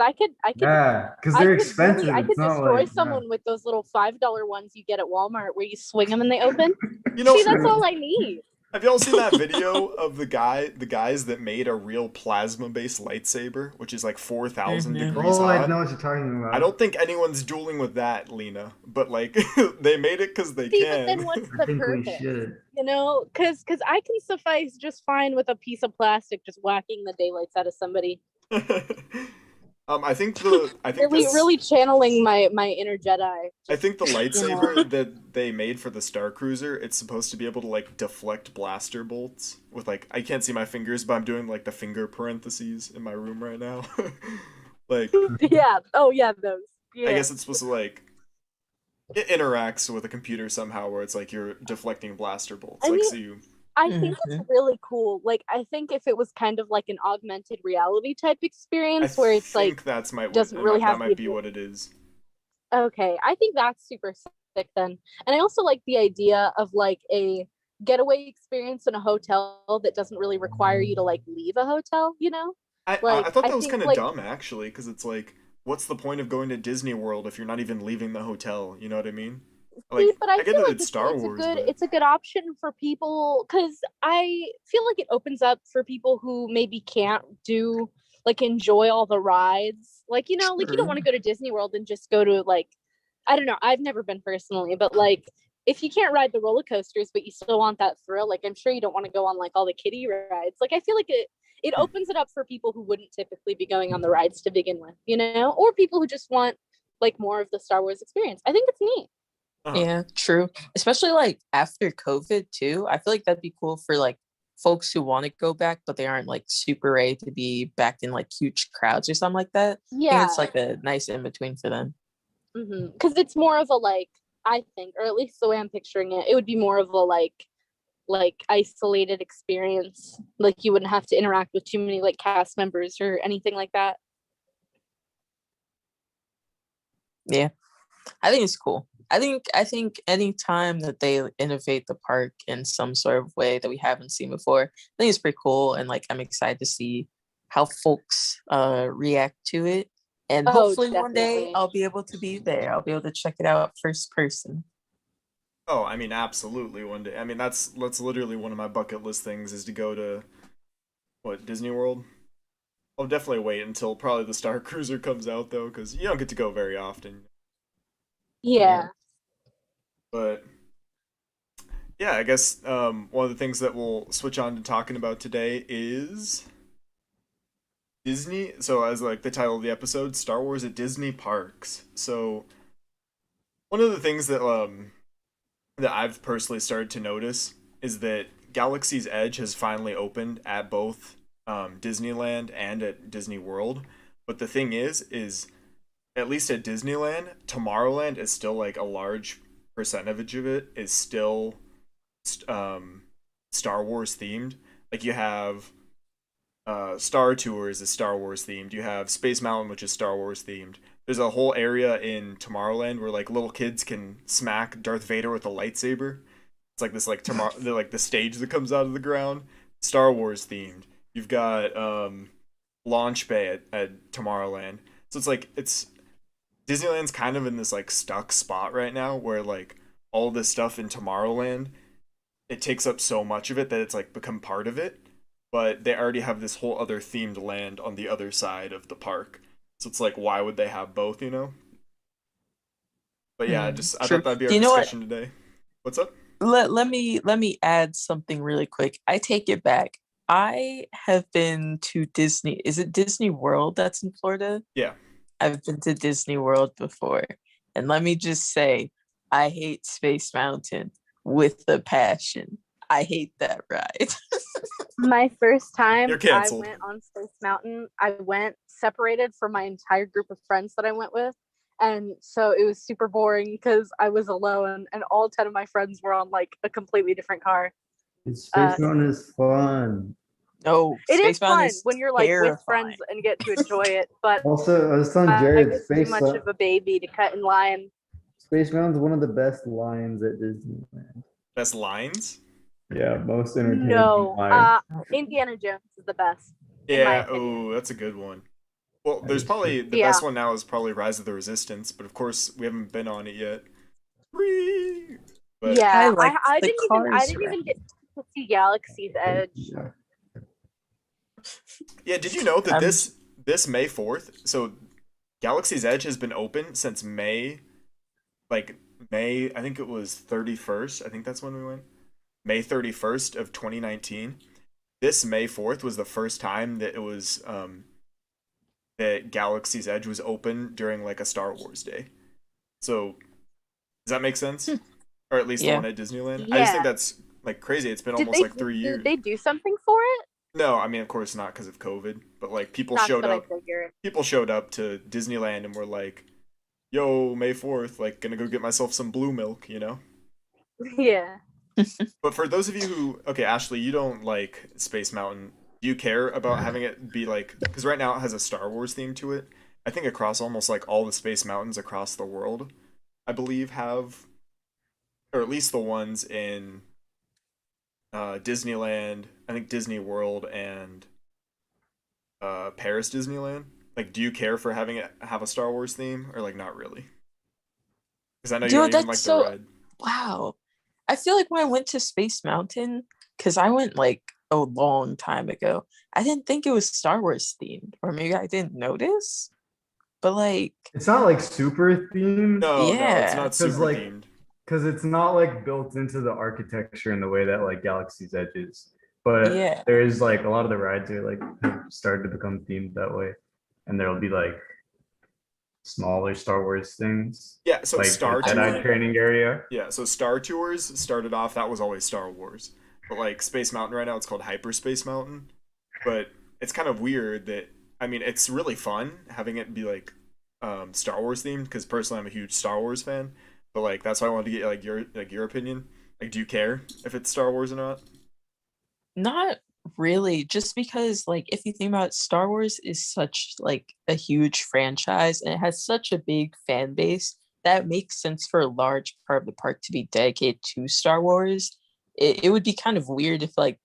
S2: yeah, because
S5: I
S2: they're
S5: could really
S2: expensive.
S5: I
S2: It's
S5: could
S2: not
S5: destroy
S2: like
S5: someone with those little $5 ones you get at Walmart where you swing them and they open.
S1: You know,
S5: See, that's all I need.
S1: have y'all seen that video of the guys that made a real plasma-based lightsaber, which is like 4,000
S3: Mhm.
S1: degrees
S2: oh, I
S1: hot?
S2: know what you're talking about.
S1: I don't think anyone's dueling with that, Lena. But like, they made it because they
S5: See,
S1: can.
S5: but then what's
S2: I
S5: the
S2: think we
S5: purpose?
S2: should.
S5: Because I can suffice just fine with a piece of plastic just whacking the daylights out of somebody.
S1: I think
S5: Really channeling my inner Jedi.
S1: I think the
S5: you know.
S1: lightsaber that they made for the Star Cruiser, it's supposed to be able to like deflect blaster bolts with like I can't see my fingers, but I'm doing like the finger parentheses in my room right now. Like
S5: Yeah. Oh yeah, those. Yeah.
S1: I guess it's supposed to like it interacts with a computer somehow where it's like you're deflecting blaster bolts.
S5: I mean,
S1: so you
S5: I think it's really cool. Like, I think if it was kind of like an augmented reality type experience where it's like
S1: think that's
S5: doesn't really have
S1: that might
S5: the
S1: be what it is.
S5: Okay, I think that's super sick then. And I also like the idea of like a getaway experience in a hotel that doesn't really require you to like leave a hotel,
S1: I
S5: Like
S1: thought that
S5: I
S1: was
S5: think
S1: kind of
S5: like
S1: dumb actually, because it's like, what's the point of going to Disney World if you're not even leaving the hotel? You know what I mean? Like,
S5: see, but I
S1: I get
S5: feel
S1: that
S5: like
S1: it's Star
S5: it's a
S1: Wars,
S5: good
S1: but
S5: it's a good option for people because I feel like it opens up for people who maybe can't do like enjoy all the rides. Like, like you don't want to go to Disney World and just go to like I don't know. I've never been personally, but like if you can't ride the roller coasters, but you still want that thrill, like I'm sure you don't want to go on like all the kiddie rides. Like I feel like it opens it up for people who wouldn't typically be going on the rides to begin with, or people who just want like more of the Star Wars experience. I think it's neat.
S3: Yeah, true. Especially like after COVID too. I feel like that'd be cool for like folks who want to go back, but they aren't like super ready to be back in like huge crowds or something like that. I think it's like a nice in between for them.
S5: Because it's more of a like I think, or at least the way I'm picturing it, it would be more of a like isolated experience. Like you wouldn't have to interact with too many like cast members or anything like that.
S3: Yeah, I think it's cool. I think any time that they innovate the park in some sort of way that we haven't seen before, I think it's pretty cool. And like I'm excited to see how folks react to it. And hopefully one day I'll be able to be there. I'll be able to check it out first person.
S1: Oh, I mean, absolutely one day. I mean, that's literally one of my bucket list things is to go to Disney World. I'll definitely wait until probably the Star Cruiser comes out though, because you don't get to go very often.
S5: Yeah.
S1: But yeah, I guess one of the things that we'll switch on to talking about today is Disney. So as like the title of the episode, Star Wars at Disney Parks. So one of the things that that I've personally started to notice is that Galaxy's Edge has finally opened at both Disneyland and at Disney World. But the thing is at least at Disneyland, Tomorrowland is still like a large percentage of it is still Star Wars themed. Like you have Star Tours is Star Wars themed. You have Space Mountain, which is Star Wars themed. There's a whole area in Tomorrowland where like little kids can smack Darth Vader with a lightsaber. It's like this like the stage that comes out of the ground. Star Wars themed. You've got Launch Bay at Tomorrowland. So it's like Disneyland's kind of in this like stuck spot right now where like all this stuff in Tomorrowland, it takes up so much of it that it's like become part of it, but they already have this whole other themed land on the other side of the park. So it's like, why would they have both, But yeah, I thought that'd be our discussion today. What's up?
S3: Let me add something really quick. I take it back. I have been to Disney. Is it Disney World that's in Florida?
S1: Yeah.
S3: I've been to Disney World before. And let me just say, I hate Space Mountain with a passion. I hate that ride.
S5: My first time
S1: You're
S5: I
S1: canceled.
S5: went on Space Mountain, I went separated from my entire group of friends that I went with. And so it was super boring because I was alone and all 10 of my friends were on like a completely different car.
S2: Space Mountain is fun.
S3: No,
S5: It is
S3: Space Mountain
S5: fun
S3: is
S5: when you're like with
S3: terrifying.
S5: friends and get to enjoy it, but
S2: Also, I was telling
S5: I
S2: Jared,
S5: was too much of a baby to cut in line.
S2: Space Mountain's one of the best lines at Disneyland.
S1: Best lines?
S2: Yeah, most entertaining
S5: No,
S2: lines.
S5: Indiana Jones is the best.
S1: Yeah, oh, that's a good one. Well, there's probably the best one now is probably Rise of the Resistance, but of course we haven't been on it yet. Whee! But
S5: Yeah,
S3: I
S5: I
S3: the
S5: didn't even get to see Galaxy's Edge.
S1: yeah, did you know that this May 4th, so Galaxy's Edge has been open since May, I think it was 31st. I think that's when we went. May 31st of 2019. This May 4th was the first time that it was that Galaxy's Edge was open during like a Star Wars day. So does that make sense? Or at least the one at Disneyland?
S5: Yeah.
S1: I just think that's like crazy. It's been almost like 3 years.
S5: Did they do something for it?
S1: No, I mean of course not because of COVID, but like people
S5: That's
S1: showed
S5: what
S1: up.
S5: I figured.
S1: People showed up to Disneyland and were like, "Yo, May 4th, like gonna go get myself some blue milk," you know?
S5: Yeah.
S1: But for those of you who, okay, Ashley, you don't like Space Mountain. Do you care about having it be like, because right now it has a Star Wars theme to it. I think across almost like all the Space Mountains across the world, I believe have, or at least the ones in Disneyland, I think Disney World and Paris Disneyland. Like, do you care for having it have a Star Wars theme or like not really? Because I know you don't even like the ride.
S3: Wow. I feel like when I went to Space Mountain, because I went like a long time ago, I didn't think it was Star Wars themed, or maybe I didn't notice. But like,
S2: it's not like super themed.
S1: No, it's not super
S2: like,
S1: themed.
S2: Because it's not like built into the architecture in the way that like Galaxy's Edge is. But there is like a lot of the rides are like have started to become themed that way, and there'll be like smaller Star Wars things.
S1: Yeah, so
S2: like
S1: Star
S2: Jedi training area.
S1: Yeah, so Star Tours started off, that was always Star Wars. But like Space Mountain right now, it's called Hyperspace Mountain. But it's kind of weird that, I mean, it's really fun having it be like Star Wars themed, because personally I'm a huge Star Wars fan. But like that's why I wanted to get like your opinion. Like, do you care if it's Star Wars or not?
S3: Not really, just because like if you think about it, Star Wars is such like a huge franchise and it has such a big fan base that makes sense for a large part of the park to be dedicated to Star Wars. It would be kind of weird if like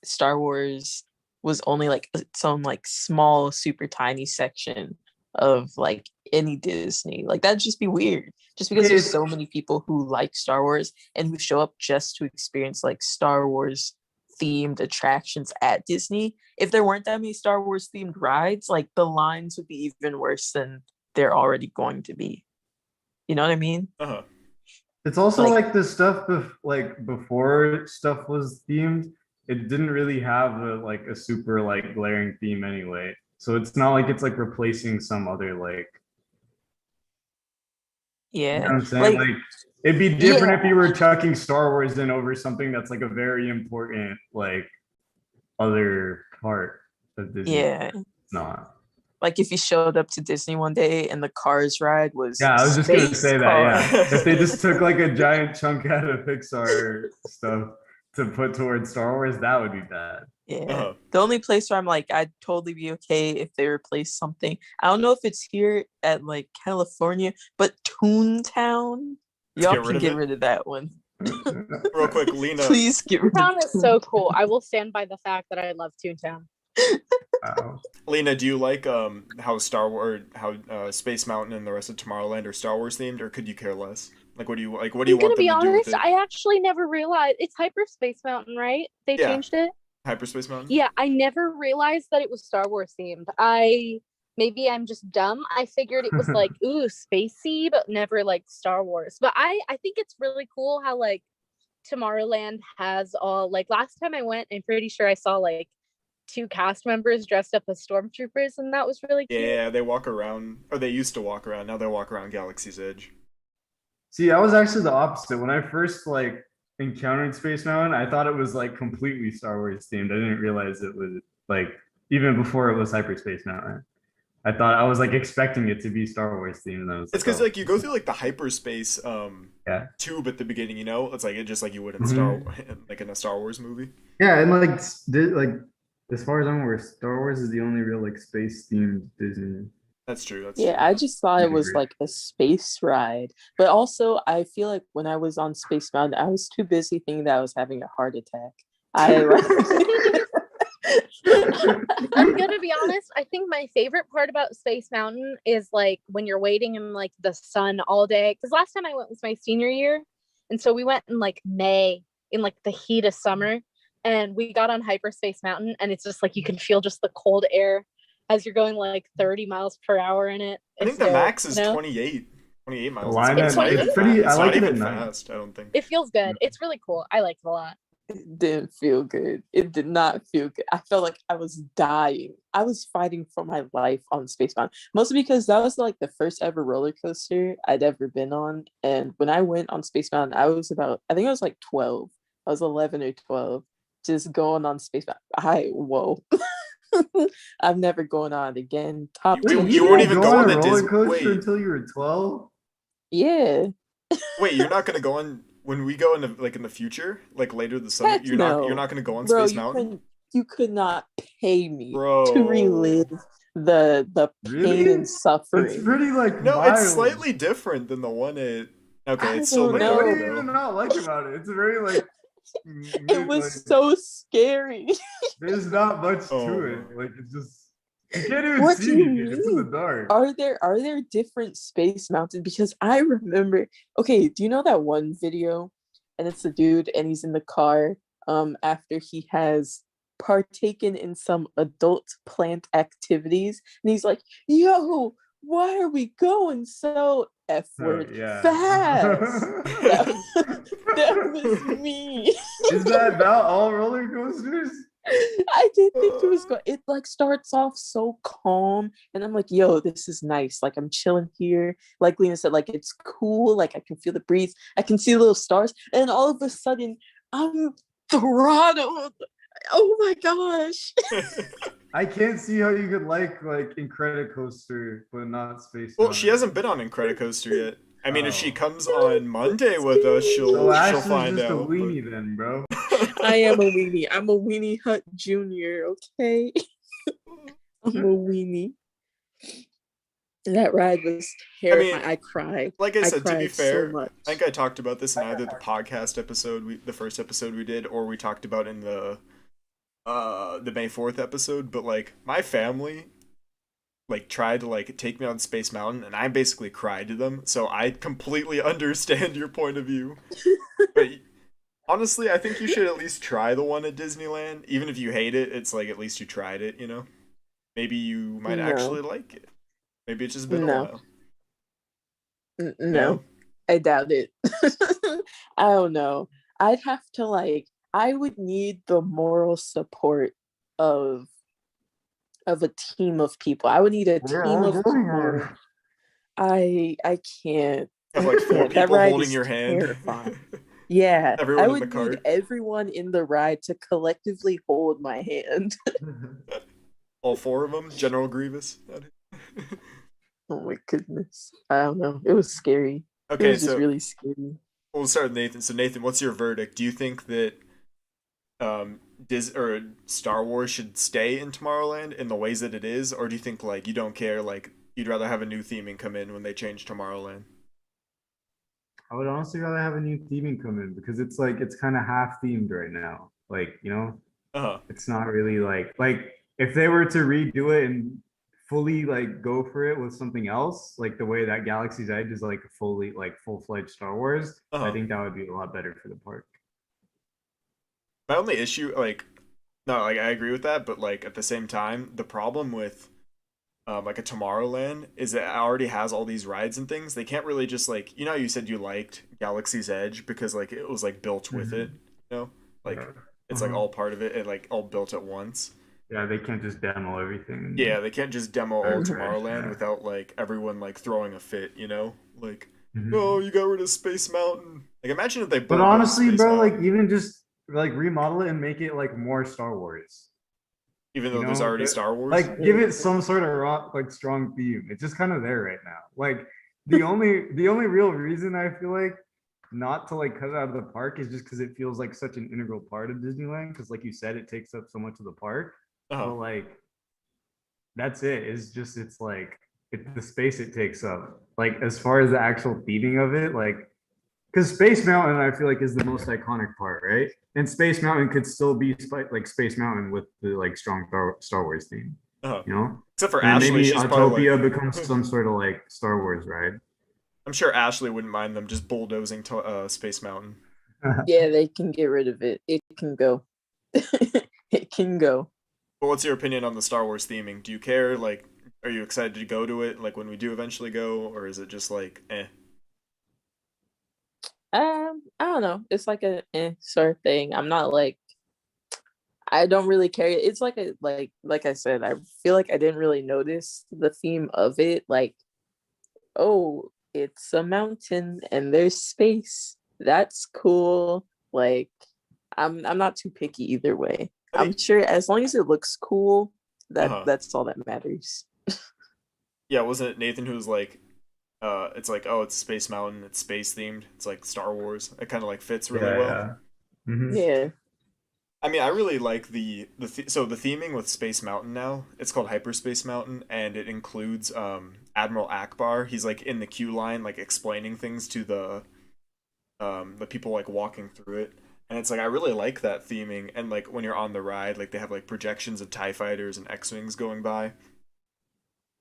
S3: Star Wars was only like its own like small, super tiny section of like any Disney. Like that'd just be weird. Just because there's so many people who like Star Wars and who show up just to experience like Star Wars themed attractions at Disney. If there weren't that many Star Wars themed rides, like the lines would be even worse than they're already going to be. You know what I mean?
S1: Uh-huh.
S2: It's also like the stuff like before stuff was themed, it didn't really have a super like glaring theme anyway. So it's not like it's like replacing some other like.
S3: Yeah.
S2: You know what I'm saying? Like it'd be different if you were chucking Star Wars in over something that's like a very important like other part of Disney.
S3: Yeah.
S2: It's not.
S3: Like if you showed up to Disney one day and the Cars ride was
S2: I was just gonna say that. Yeah, if they just took like a giant chunk out of Pixar stuff to put towards Star Wars, that would be bad.
S3: Yeah. The only place where I'm like, I'd totally be okay if they replace something. I don't know if it's here at like California, but Toontown, y'all can get rid of that one.
S1: Real quick, Lena.
S3: Please get rid of
S5: Toontown is so cool. I will stand by the fact that I love Toontown.
S2: Wow.
S1: Lena, do you like how Space Mountain and the rest of Tomorrowland are Star Wars themed, or could you care less? Like, what do you want them to do with it?
S5: I'm gonna be honest, I actually never realized it's Hyperspace Mountain, right? They changed it.
S1: Hyperspace Mountain.
S5: Yeah, I never realized that it was Star Wars themed. Maybe I'm just dumb. I figured it was like ooh spacey, but never like Star Wars. But I think it's really cool how like Tomorrowland has all like last time I went, I'm pretty sure I saw like 2 cast members dressed up as stormtroopers, and that was really cute.
S1: Yeah, they walk around, or they used to walk around. Now they walk around Galaxy's Edge.
S2: See, I was actually the opposite. When I first like encountered Space Mountain, I thought it was like completely Star Wars themed. I didn't realize it was like even before it was Hyperspace Mountain. I was like expecting it to be Star Wars themed, and I was
S1: It's
S2: like,
S1: because
S2: oh,
S1: like you go through like the hyperspace
S2: yeah.
S1: tube at the beginning, you know? It's like it just like you would in like in a Star Wars movie.
S2: Yeah, and like as far as I'm aware, Star Wars is the only real like space themed Disney.
S1: That's true. That's
S3: Yeah,
S1: true.
S3: I just thought it was
S2: Agree.
S3: like a space ride. But also, I feel like when I was on Space Mountain, I was too busy thinking that I was having a heart attack. I
S5: I'm gonna be honest. I think my favorite part about Space Mountain is like when you're waiting in like the sun all day. Because last time I went was my senior year, and so we went in like May in like the heat of summer, and we got on Hyperspace Mountain, and it's just like you can feel just the cold air as you're going like 30 miles per hour in it.
S1: I think
S5: It's
S1: the
S5: dope,
S1: max is
S5: you know?
S1: 28 miles.
S2: Why
S5: It's
S2: not?
S5: 28?
S2: It's pretty. I
S1: It's
S2: like
S1: not
S2: it at
S1: even
S2: night.
S1: fast, I don't think.
S5: It feels good. It's really cool. I liked it a lot.
S3: It didn't feel good. It did not feel good. I felt like I was dying. I was fighting for my life on Space Mountain, mostly because that was like the first ever roller coaster I'd ever been on. And when I went on Space Mountain, I think I was like 12. I was 11 or 12, just going on Space Mountain. Whoa. I'm never going on it again. Top
S1: Wait,
S3: 10.
S1: you won't even
S2: go
S1: go on the
S2: a roller
S1: Disney.
S2: coaster
S1: Wait,
S2: until you were 12.
S3: Yeah.
S1: wait, you're not gonna go on when we go in the future, like later this summer.
S3: Heck
S1: You're
S3: no.
S1: not gonna go on
S3: Bro,
S1: Space Mountain,
S3: you could not pay me
S1: bro.
S3: to relive the pain
S2: Really?
S3: and suffering.
S2: It's pretty like
S1: No,
S2: mild.
S1: it's slightly different than the one at. Okay,
S3: I
S1: it's still
S3: don't
S2: Like,
S1: the
S3: know.
S2: what
S1: dark
S2: do you even
S1: though.
S2: not like about it? It's very like.
S3: It was so scary.
S2: There's not much
S1: Oh.
S2: to it. Like it's just you can't even
S3: What
S2: see
S3: do you
S2: anything. It's in the
S3: mean?
S2: dark.
S3: Are there different Space Mountains? Because I remember, okay, do you know that one video? And it's a dude and he's in the car after he has partaken in some adult plant activities. And he's like, yo, why are we going so F word
S2: yeah.
S3: fast? That was me.
S2: Is that about all roller coasters?
S3: I did think it was good. It like starts off so calm, and I'm like, "Yo, this is nice. Like I'm chilling here." Like Lena said, like it's cool. Like I can feel the breeze. I can see little stars, and all of a sudden, I'm throttled. Oh my gosh!
S2: I can't see how you could like Incredicoaster, but not Space
S1: Well,
S2: Mountain.
S1: she hasn't been on Incredicoaster yet. I mean, if she
S2: Oh.
S1: comes on Monday with us,
S2: So
S1: she'll
S2: Ashley's
S1: find
S2: just
S1: out.
S2: a weenie then, bro.
S3: I am a weenie. I'm a weenie Hut Junior. Okay, I'm a weenie. That ride was terrifying. I cried.
S1: Like I said, to be
S3: cried so
S1: fair,
S3: much.
S1: I think I talked about this in either the podcast episode, the first episode we did, or we talked about in the May 4th episode. But like my family, like tried to like take me on Space Mountain, and I basically cried to them. So I completely understand your point of view. But honestly, I think you should at least try the one at Disneyland, even if you hate it. It's like at least you tried it, you know. Maybe you might
S3: No.
S1: actually like it. Maybe it's just been
S3: No.
S1: a while.
S3: No, I doubt it. I don't know. I'd have to like. I would need the moral support of a team of people. I would need a team of people. I can't.
S1: Have like four
S3: That
S1: people
S3: ride
S1: holding
S3: is
S1: your hand.
S3: terrifying. Yeah,
S1: Everyone
S3: I
S1: in
S3: would
S1: the
S3: need
S1: cart.
S3: everyone in the ride to collectively hold my hand.
S1: All four of them, General Grievous.
S3: Oh my goodness. I don't know. It was scary. It
S1: Okay,
S3: was just
S1: so
S3: really scary.
S1: we'll start with Nathan. So Nathan, what's your verdict? Do you think that Star Wars should stay in Tomorrowland in the ways that it is, or do you think like you don't care, like you'd rather have a new theming come in when they change Tomorrowland?
S2: I would honestly rather have a new theming come in because it's kind of half themed right now. Like, you know, it's not really like if they were to redo it and fully like go for it with something else, like the way that Galaxy's Edge is like fully like full-fledged Star Wars, I think that would be a lot better for the park.
S1: My only issue, like, no, like I agree with that, but like at the same time, the problem with like a Tomorrowland is that it already has all these rides and things. They can't really just like, you know, you said you liked Galaxy's Edge because like it was like built with it, you know, like it's like all part of it and like all built at once.
S2: Yeah, they can't just demo everything.
S1: Yeah, they can't just demo all Tomorrowland without like everyone like throwing a fit, you know, like oh, you got rid of Space Mountain. Like imagine if they.
S2: But honestly, bro, like even just like remodel it and make it like more Star Wars.
S1: Even
S2: You
S1: though there's
S2: know,
S1: already Star Wars.
S2: like give it some sort of like strong theme. It's just kind of there right now. Like the only real reason I feel like not to like cut it out of the park is just because it feels like such an integral part of Disneyland. Because like you said, it takes up so much of the park.
S1: Uh-huh.
S2: But like that's it. It's like the space it takes up. Like as far as the actual theming of it, like because Space Mountain, I feel like is the most iconic part, right? And Space Mountain could still be like Space Mountain with the like strong Star Wars theme,
S1: Uh-huh.
S2: you know?
S1: Except for
S2: And then
S1: Ashley,
S2: maybe
S1: she's probably
S2: Autopia
S1: like,
S2: becomes some sort of like Star Wars ride.
S1: I'm sure Ashley wouldn't mind them just bulldozing to Space Mountain.
S3: Yeah, they can get rid of it. It can go. It can go.
S1: But what's your opinion on the Star Wars theming? Do you care? Like, are you excited to go to it? Like when we do eventually go, or is it just like, eh?
S3: I don't know. It's like a sort of thing. I'm not like I don't really care. It's like a like I said, I feel like I didn't really notice the theme of it. Like, oh, it's a mountain and there's space. That's cool. Like, I'm not too picky either way.
S1: I
S3: I'm
S1: think,
S3: sure as long as it looks cool,
S1: uh-huh.
S3: that's all that matters.
S1: Yeah, wasn't it Nathan who was like, it's like, oh, it's Space Mountain, it's space themed, it's like Star Wars. It kind of like fits really well.
S2: Yeah. Mhm.
S3: Yeah.
S1: I mean, I really like so the theming with Space Mountain now. It's called Hyperspace Mountain, and it includes Admiral Akbar. He's like in the queue line, like explaining things to the people like walking through it. And it's like I really like that theming. And like when you're on the ride, like they have like projections of TIE fighters and X-wings going by.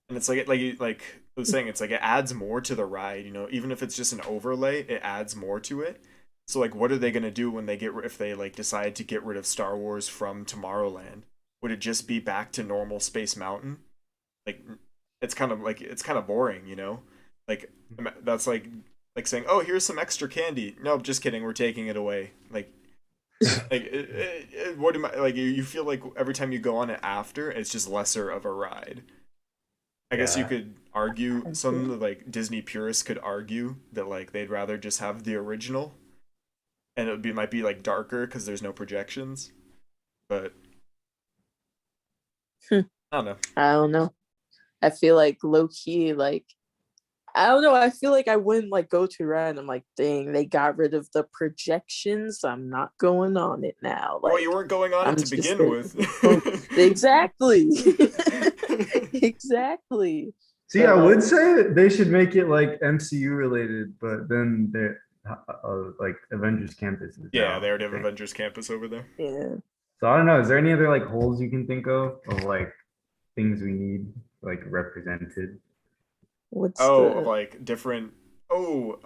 S1: And it's like I was saying, it's like it adds more to the ride, you know, even if it's just an overlay, it adds more to it. So like what are they gonna do when they if they like decide to get rid of Star Wars from Tomorrowland? Would it just be back to normal Space Mountain? Like it's kind of boring, you know? Like that's like saying, "Oh, here's some extra candy." No, just kidding, we're taking it away. What am I like? You feel like every time you go on it after, it's just lesser of a ride. I guess you
S2: Yeah.
S1: could argue some like Disney purists could argue that like they'd rather just have the original, and might be like darker because there's no projections. But
S3: Hmm.
S1: I don't know.
S3: I don't know. I feel like low key, like I don't know. I feel like I wouldn't like go to ride. I'm like, dang, they got rid of the projections. I'm not going on it now.
S1: Well,
S3: Like,
S1: you weren't going on it
S3: I'm
S1: to
S3: just
S1: begin with.
S3: exactly, exactly.
S2: See, I
S3: But
S2: would say they should make it like MCU related, but then they're like Avengers Campus is
S1: Yeah,
S2: now
S1: they already
S2: a
S1: have
S2: thing.
S1: Avengers Campus over there.
S3: yeah,
S2: So I don't know. Is there any other like holes you can think of like things we need like represented?
S3: what's
S1: Oh, of
S3: the
S1: like different. Oh,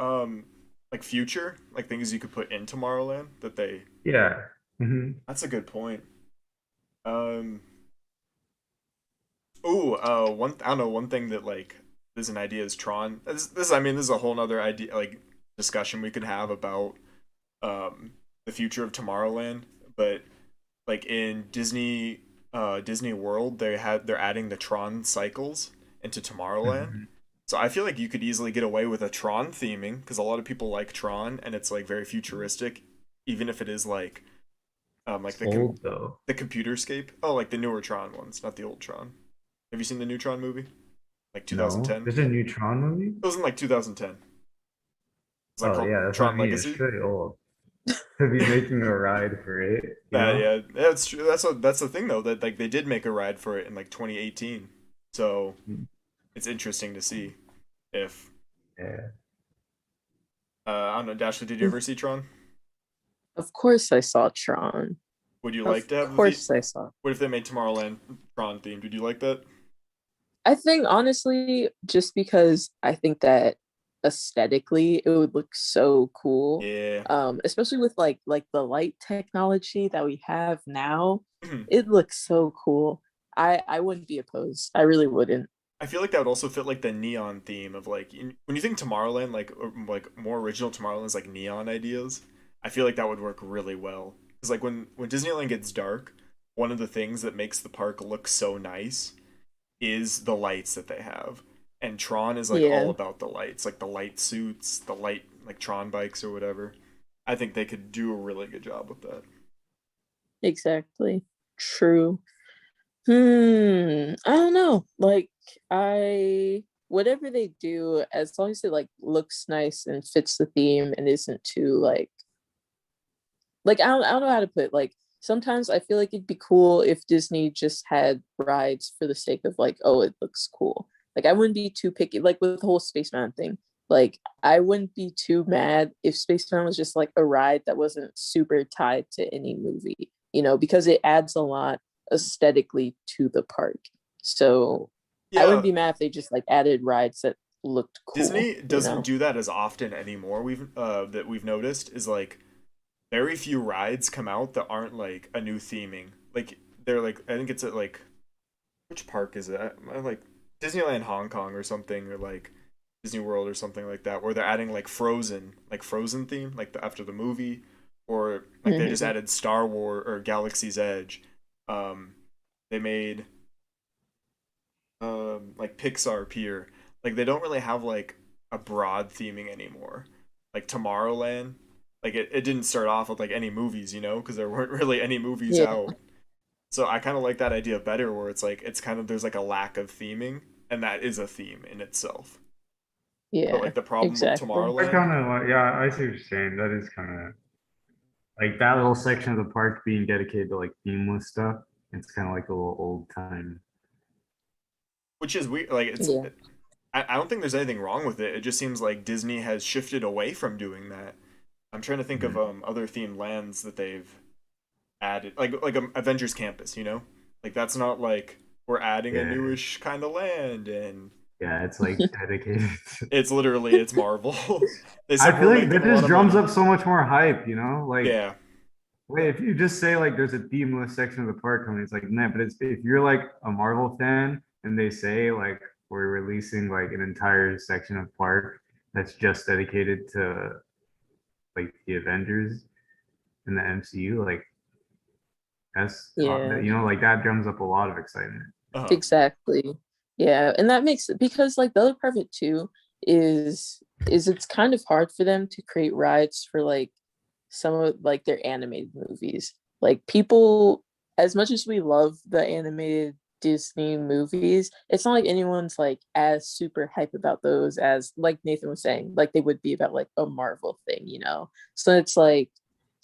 S1: like future, like things you could put in Tomorrowland that they.
S2: Yeah. Hmm.
S1: That's a good point. Um. Oh, I don't know. One thing that like is an idea is Tron. I mean, this is a whole nother idea, like discussion we could have about the future of Tomorrowland. But like in Disney World, they're adding the Tron cycles into Tomorrowland.
S2: Hmm.
S1: So I feel like you could easily get away with a Tron theming because a lot of people like Tron and it's like very futuristic, even if it is like
S2: It's old though.
S1: the computer scape. Oh, like the newer Tron ones, not the old Tron. Have you seen the new Tron movie? Like
S2: No,
S1: 2010?
S2: there's a new Tron movie.
S1: It was in like 2010. It's like
S2: Oh
S1: called
S2: yeah, that's what I
S1: Tron
S2: mean. It's
S1: Legacy.
S2: pretty old to be making a ride for it. You know?
S1: Yeah, that's true. That's the thing though that like they did make a ride for it in like 2018. So
S2: Mm.
S1: it's interesting to see if
S2: Yeah.
S1: I don't know, Dashley, did you ever see Tron?
S3: of course I saw Tron.
S1: Would you
S3: Of
S1: like to have
S3: course I saw.
S1: what if they made Tomorrowland Tron themed? Would you like that?
S3: I think honestly, just because I think that aesthetically it would look so cool.
S1: Yeah.
S3: Especially with like the light technology that we have now. It looks so cool. I wouldn't be opposed. I really wouldn't.
S1: I feel like that would also fit like the neon theme of like when you think Tomorrowland, like more original Tomorrowland's like neon ideas. I feel like that would work really well because like when Disneyland gets dark, one of the things that makes the park look so nice is the lights that they have, and Tron is like all
S3: Yeah,
S1: about the lights, like the light suits, the light like Tron bikes or whatever. I think they could do a really good job with that.
S3: exactly. True. I don't know. Like I whatever they do, as long as it like looks nice and fits the theme and isn't too like I don't know how to put it. Like sometimes I feel like it'd be cool if Disney just had rides for the sake of like, oh, it looks cool. Like I wouldn't be too picky, like with the whole Space Mountain thing. Like I wouldn't be too mad if Space Mountain was just like a ride that wasn't super tied to any movie, because it adds a lot aesthetically to the park. So I
S1: Yeah,
S3: wouldn't be mad if they just like added rides that looked cool,
S1: Disney doesn't do that as often anymore. We've noticed is like very few rides come out that aren't like a new theming. Like they're like I think it's at like which park is it? Like Disneyland Hong Kong or something, or like Disney World or something like that, where they're adding like Frozen theme, like after the movie, or like they just
S3: Mhm.
S1: added Star Wars or Galaxy's Edge. Um, they made like Pixar Pier. Like they don't really have like a broad theming anymore. Like Tomorrowland, like it didn't start off with like any movies, because there weren't really any movies
S3: Yeah,
S1: out. So I kind of like that idea better, where it's like it's kind of there's like a lack of theming, and that is a theme in itself. But
S3: yeah,
S1: like the problem with
S3: exactly.
S2: I
S1: Tomorrowland,
S2: kind of like, yeah, I see what you're saying. That is kind of like that little section of the park being dedicated to like themeless stuff. It's kind of like a little old time.
S1: which is weird, like
S3: Yeah.
S1: I don't think there's anything wrong with it. It just seems like Disney has shifted away from doing that. I'm trying to think of
S2: Mhm.
S1: other themed lands that they've added, like Avengers Campus, like that's not like we're adding a
S2: Yeah,
S1: newish kind of land, and
S2: yeah, it's like dedicated.
S1: it's literally it's Marvel. They
S2: I
S1: said
S2: feel
S1: we're
S2: like
S1: making
S2: that
S1: a lot
S2: just
S1: of
S2: drums
S1: money.
S2: up so much more hype, you know? Like,
S1: Yeah,
S2: wait, if you just say like there's a themeless section of the park coming, it's like, nah, but it's if you're like a Marvel fan and they say like we're releasing like an entire section of park that's just dedicated to like the Avengers in the MCU, like that's
S3: Yeah,
S2: like that drums up a lot of excitement.
S1: uh-huh.
S3: exactly. Yeah, and that makes because like the other part of it too is it's kind of hard for them to create rides for like some of like their animated movies. Like people, as much as we love the animated Disney movies, it's not like anyone's like as super hype about those as like Nathan was saying, like they would be about like a Marvel thing. So it's like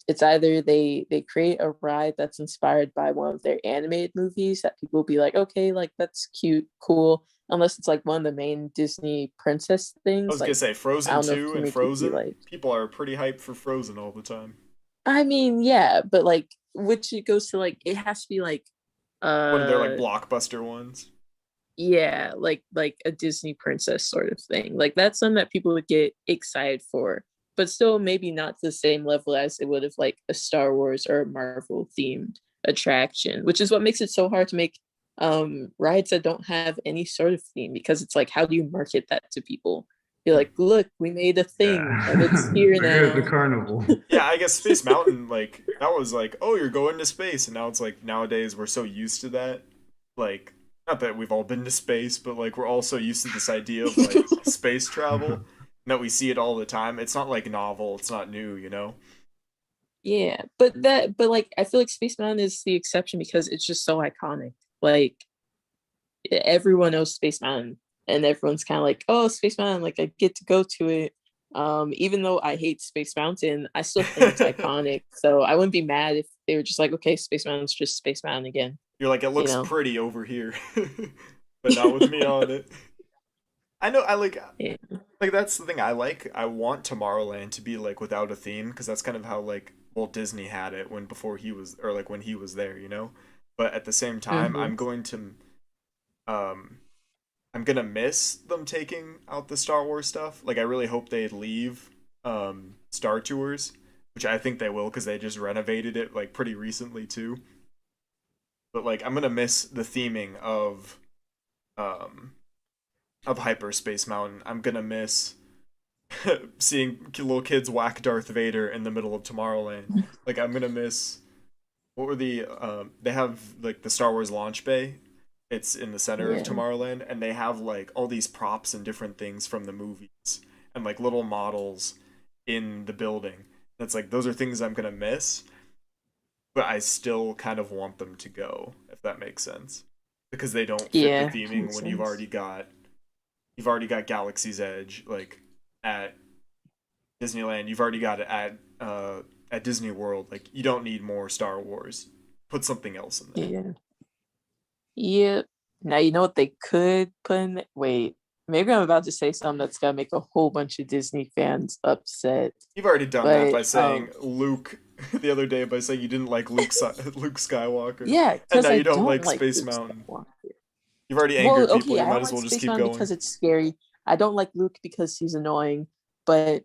S3: it's either they create a ride that's inspired by one of their animated movies that people will be like, okay, like that's cute, cool. Unless it's like one of the main Disney princess
S1: I
S3: things,
S1: was gonna
S3: like
S1: say
S3: I
S1: Frozen
S3: don't know if
S1: 2
S3: to
S1: and
S3: make it be
S1: Frozen.
S3: like
S1: People are pretty hyped for Frozen all the time.
S3: I mean, yeah, but like which it goes to like it has to be like
S1: One of their like
S3: uh
S1: blockbuster ones.
S3: yeah, like a Disney princess sort of thing. Like that's something that people would get excited for, but still maybe not to the same level as it would have like a Star Wars or a Marvel themed attraction, which is what makes it so hard to make rides that don't have any sort of theme because it's like how do you market that to people? You're
S1: Hmm.
S3: like, look, we made a thing and it's
S2: Yeah.
S3: here
S2: Here's the
S3: now.
S2: carnival.
S1: Yeah, I guess Space Mountain, like that was like, oh, you're going to space, and now it's like nowadays we're so used to that. Like, not that we've all been to space, but like we're all so used to this idea of like space travel, and that we see it all the time. It's not like novel, it's not new.
S3: Yeah, but like I feel like Space Mountain is the exception because it's just so iconic. Like everyone knows Space Mountain, and everyone's kind of like, "Oh, Space Mountain!" Like I get to go to it. Even though I hate Space Mountain, I still think it's iconic. So I wouldn't be mad if they were just like, "Okay, Space Mountain's just Space Mountain again."
S1: You're like, it
S3: You
S1: looks
S3: know?
S1: pretty over here, but not with me on it. I know, I
S3: Yeah.
S1: like that's the thing I like. I want Tomorrowland to be like without a theme because that's kind of how like Walt Disney had it when before he was or like when he was there. But at the same time,
S3: Hmm.
S1: um I'm gonna miss them taking out the Star Wars stuff. Like I really hope they leave Star Tours, which I think they will because they just renovated it like pretty recently too. But like I'm gonna miss the theming um of Hyperspace Mountain. I'm gonna miss seeing little kids whack Darth Vader in the middle of Tomorrowland. Like I'm gonna miss what were they have like the Star Wars launch bay. It's in the center of
S3: Yeah.
S1: Tomorrowland, and they have like all these props and different things from the movies and like little models in the building. That's like those are things I'm gonna miss, but I still kind of want them to go, if that makes sense. because they don't fit
S3: Yeah,
S1: the theming
S3: makes
S1: when you've
S3: sense.
S1: already got Galaxy's Edge like at Disneyland. You've already got it at Disney World. Like you don't need more Star Wars. Put something else in there.
S3: Yeah. Yep. Now you know what they could put in wait, maybe I'm about to say something that's gonna make a whole bunch of Disney fans upset.
S1: You've already done that
S3: But
S1: by saying Luke the other day by saying you didn't like Luke Skywalker.
S3: yeah,
S1: And
S3: because
S1: now
S3: I
S1: you don't
S3: don't
S1: like
S3: like
S1: Space
S3: Luke
S1: Mountain.
S3: Skywalker.
S1: You've already angered people.
S3: Okay,
S1: You
S3: I
S1: might
S3: don't
S1: as well
S3: like
S1: just
S3: Space
S1: keep
S3: Mountain
S1: going.
S3: because it's scary. I don't like Luke because he's annoying, but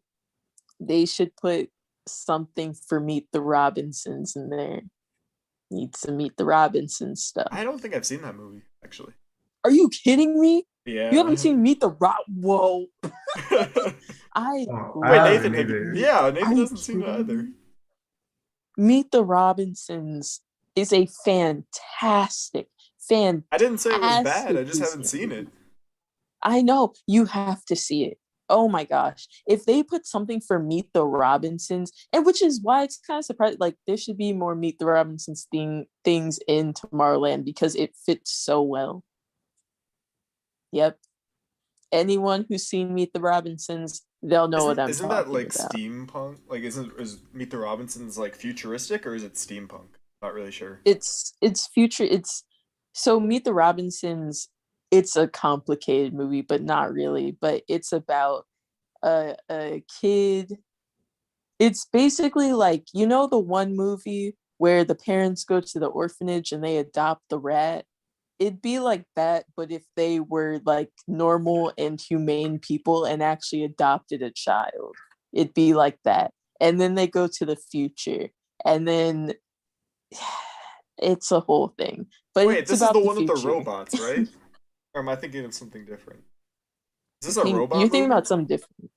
S3: they should put something for Meet the Robinsons in there. Need some Meet the Robinsons stuff.
S1: I don't think I've seen that movie actually.
S3: Are you kidding me?
S1: Yeah.
S3: You haven't seen Meet the Whoa.
S2: Oh,
S1: Wait,
S2: I
S1: Nathan.
S2: haven't either.
S1: Yeah,
S3: Are
S1: Nathan
S3: you
S1: hasn't seen it
S3: kidding
S1: either.
S3: me? Meet the Robinsons is a fantastic.
S1: I didn't say it was bad.
S3: Fantastic
S1: I just haven't
S3: Disney
S1: seen
S3: movie.
S1: it.
S3: I know. You have to see it. Oh my gosh. If they put something for Meet the Robinsons, and which is why it's kind of surprising, like there should be more Meet the Robinsons things in Tomorrowland because it fits so well. Yep. Anyone who's seen Meet the Robinsons, they'll know what I'm
S1: Isn't
S3: talking
S1: that like
S3: about.
S1: steampunk? Like, is Meet the Robinsons like futuristic or is it steampunk? Not really sure.
S3: It's future. So Meet the Robinsons. It's a complicated movie, but not really. But it's about a kid. It's basically like, you know, the one movie where the parents go to the orphanage and they adopt the rat. It'd be like that, but if they were like normal and humane people and actually adopted a child, it'd be like that. And then they go to the future, and then it's a whole thing. But
S1: Wait,
S3: it's
S1: this is
S3: about
S1: the
S3: the
S1: one with the
S3: future.
S1: robots, right? Or am I thinking of something different? Is this a robot
S3: You're thinking
S1: movie?
S3: about something different.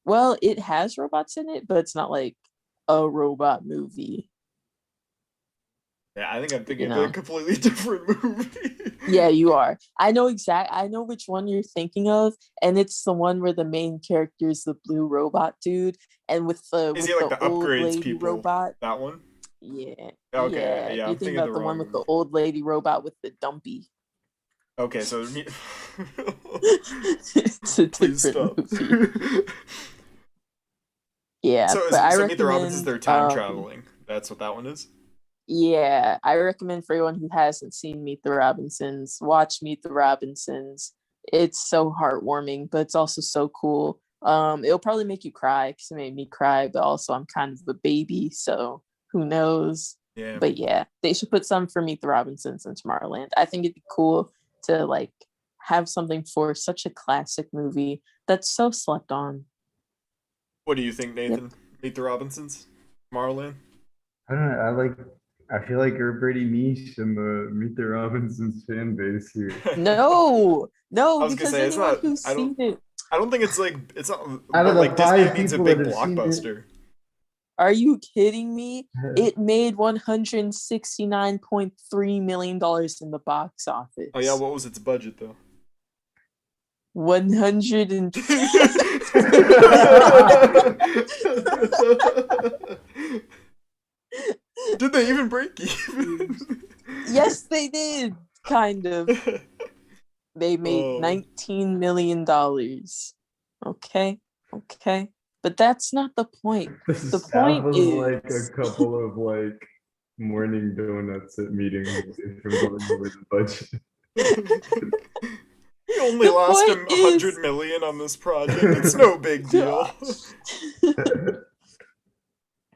S3: Well, it has robots in it, but it's not like a robot movie.
S1: Yeah, I think I'm thinking
S3: You
S1: of a
S3: know.
S1: completely different movie.
S3: Yeah, you are. I know which one you're thinking of, and it's the one where the main character is the blue robot dude, and with
S1: Is he like the
S3: old
S1: upgrades
S3: lady
S1: people?
S3: robot.
S1: That one?
S3: Yeah.
S1: Okay, yeah,
S3: You're
S1: I'm
S3: thinking
S1: thinking of
S3: about
S1: the
S3: the one
S1: wrong
S3: with the
S1: movie.
S3: old lady robot with the dumpy.
S1: Okay, so
S3: It's a
S1: please
S3: different
S1: stop.
S3: movie. Yeah,
S1: So
S3: but I
S1: Meet the Robinsons, they're
S3: recommend
S1: time traveling. That's what that one is.
S3: yeah, I recommend for anyone who hasn't seen Meet the Robinsons, watch Meet the Robinsons. It's so heartwarming, but it's also so cool. It'll probably make you cry because it made me cry, but also I'm kind of a baby, so who knows?
S1: Yeah.
S3: But yeah, they should put some for Meet the Robinsons in Tomorrowland. I think it'd be cool to like have something for such a classic movie that's so slept on.
S1: What do you think, Nathan? Meet the Robinsons? Tomorrowland?
S2: I don't know. I feel like you're pretty niche in the Meet the Robinsons fan base here.
S3: No,
S1: I was gonna
S3: because
S1: say it's
S3: anyone
S1: not.
S3: who's seen it.
S1: I don't think it's not.
S2: Out of the
S1: Like Disney
S2: 5
S1: needs a
S2: people
S1: big
S2: that have seen it.
S1: blockbuster.
S3: Are you kidding me? It made $169.3 million in the box office.
S1: Oh yeah, what was its budget though?
S3: 100 and
S1: Did they even break even?
S3: yes, they did. Kind of. They made
S1: Oh.
S3: $19 million. Okay. But that's not the point.
S2: This
S3: The point
S2: sounds like a
S3: is
S2: couple of like morning donuts at meetings from going over the budget.
S1: We only
S3: The
S1: lost
S3: point
S1: him 100
S3: is-
S1: million on this project. It's no big deal.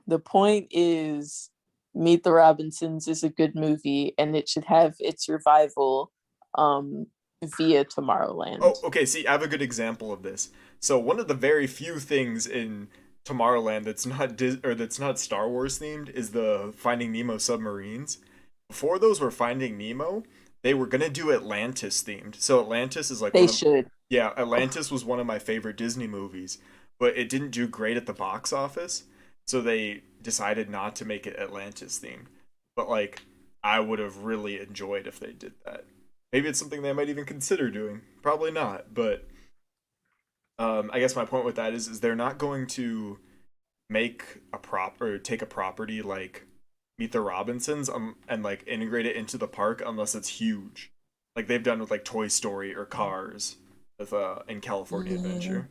S3: the point is Meet the Robinsons is a good movie and it should have its revival via Tomorrowland.
S1: Oh, okay. See, I have a good example of this. So one of the very few things in Tomorrowland that's not Star Wars themed is the Finding Nemo submarines. Before those were Finding Nemo, they were gonna do Atlantis themed. So Atlantis is like
S3: They should.
S1: Yeah, Atlantis was one of my favorite Disney movies, but it didn't do great at the box office, so they decided not to make it Atlantis themed. But like, I would have really enjoyed if they did that. Maybe it's something they might even consider doing. Probably not, but I guess my point with that is they're not going to make take a property like Meet the Robinsons and like integrate it into the park unless it's huge. like they've done with like Toy Story or Cars with in California
S3: Yeah.
S1: Adventure.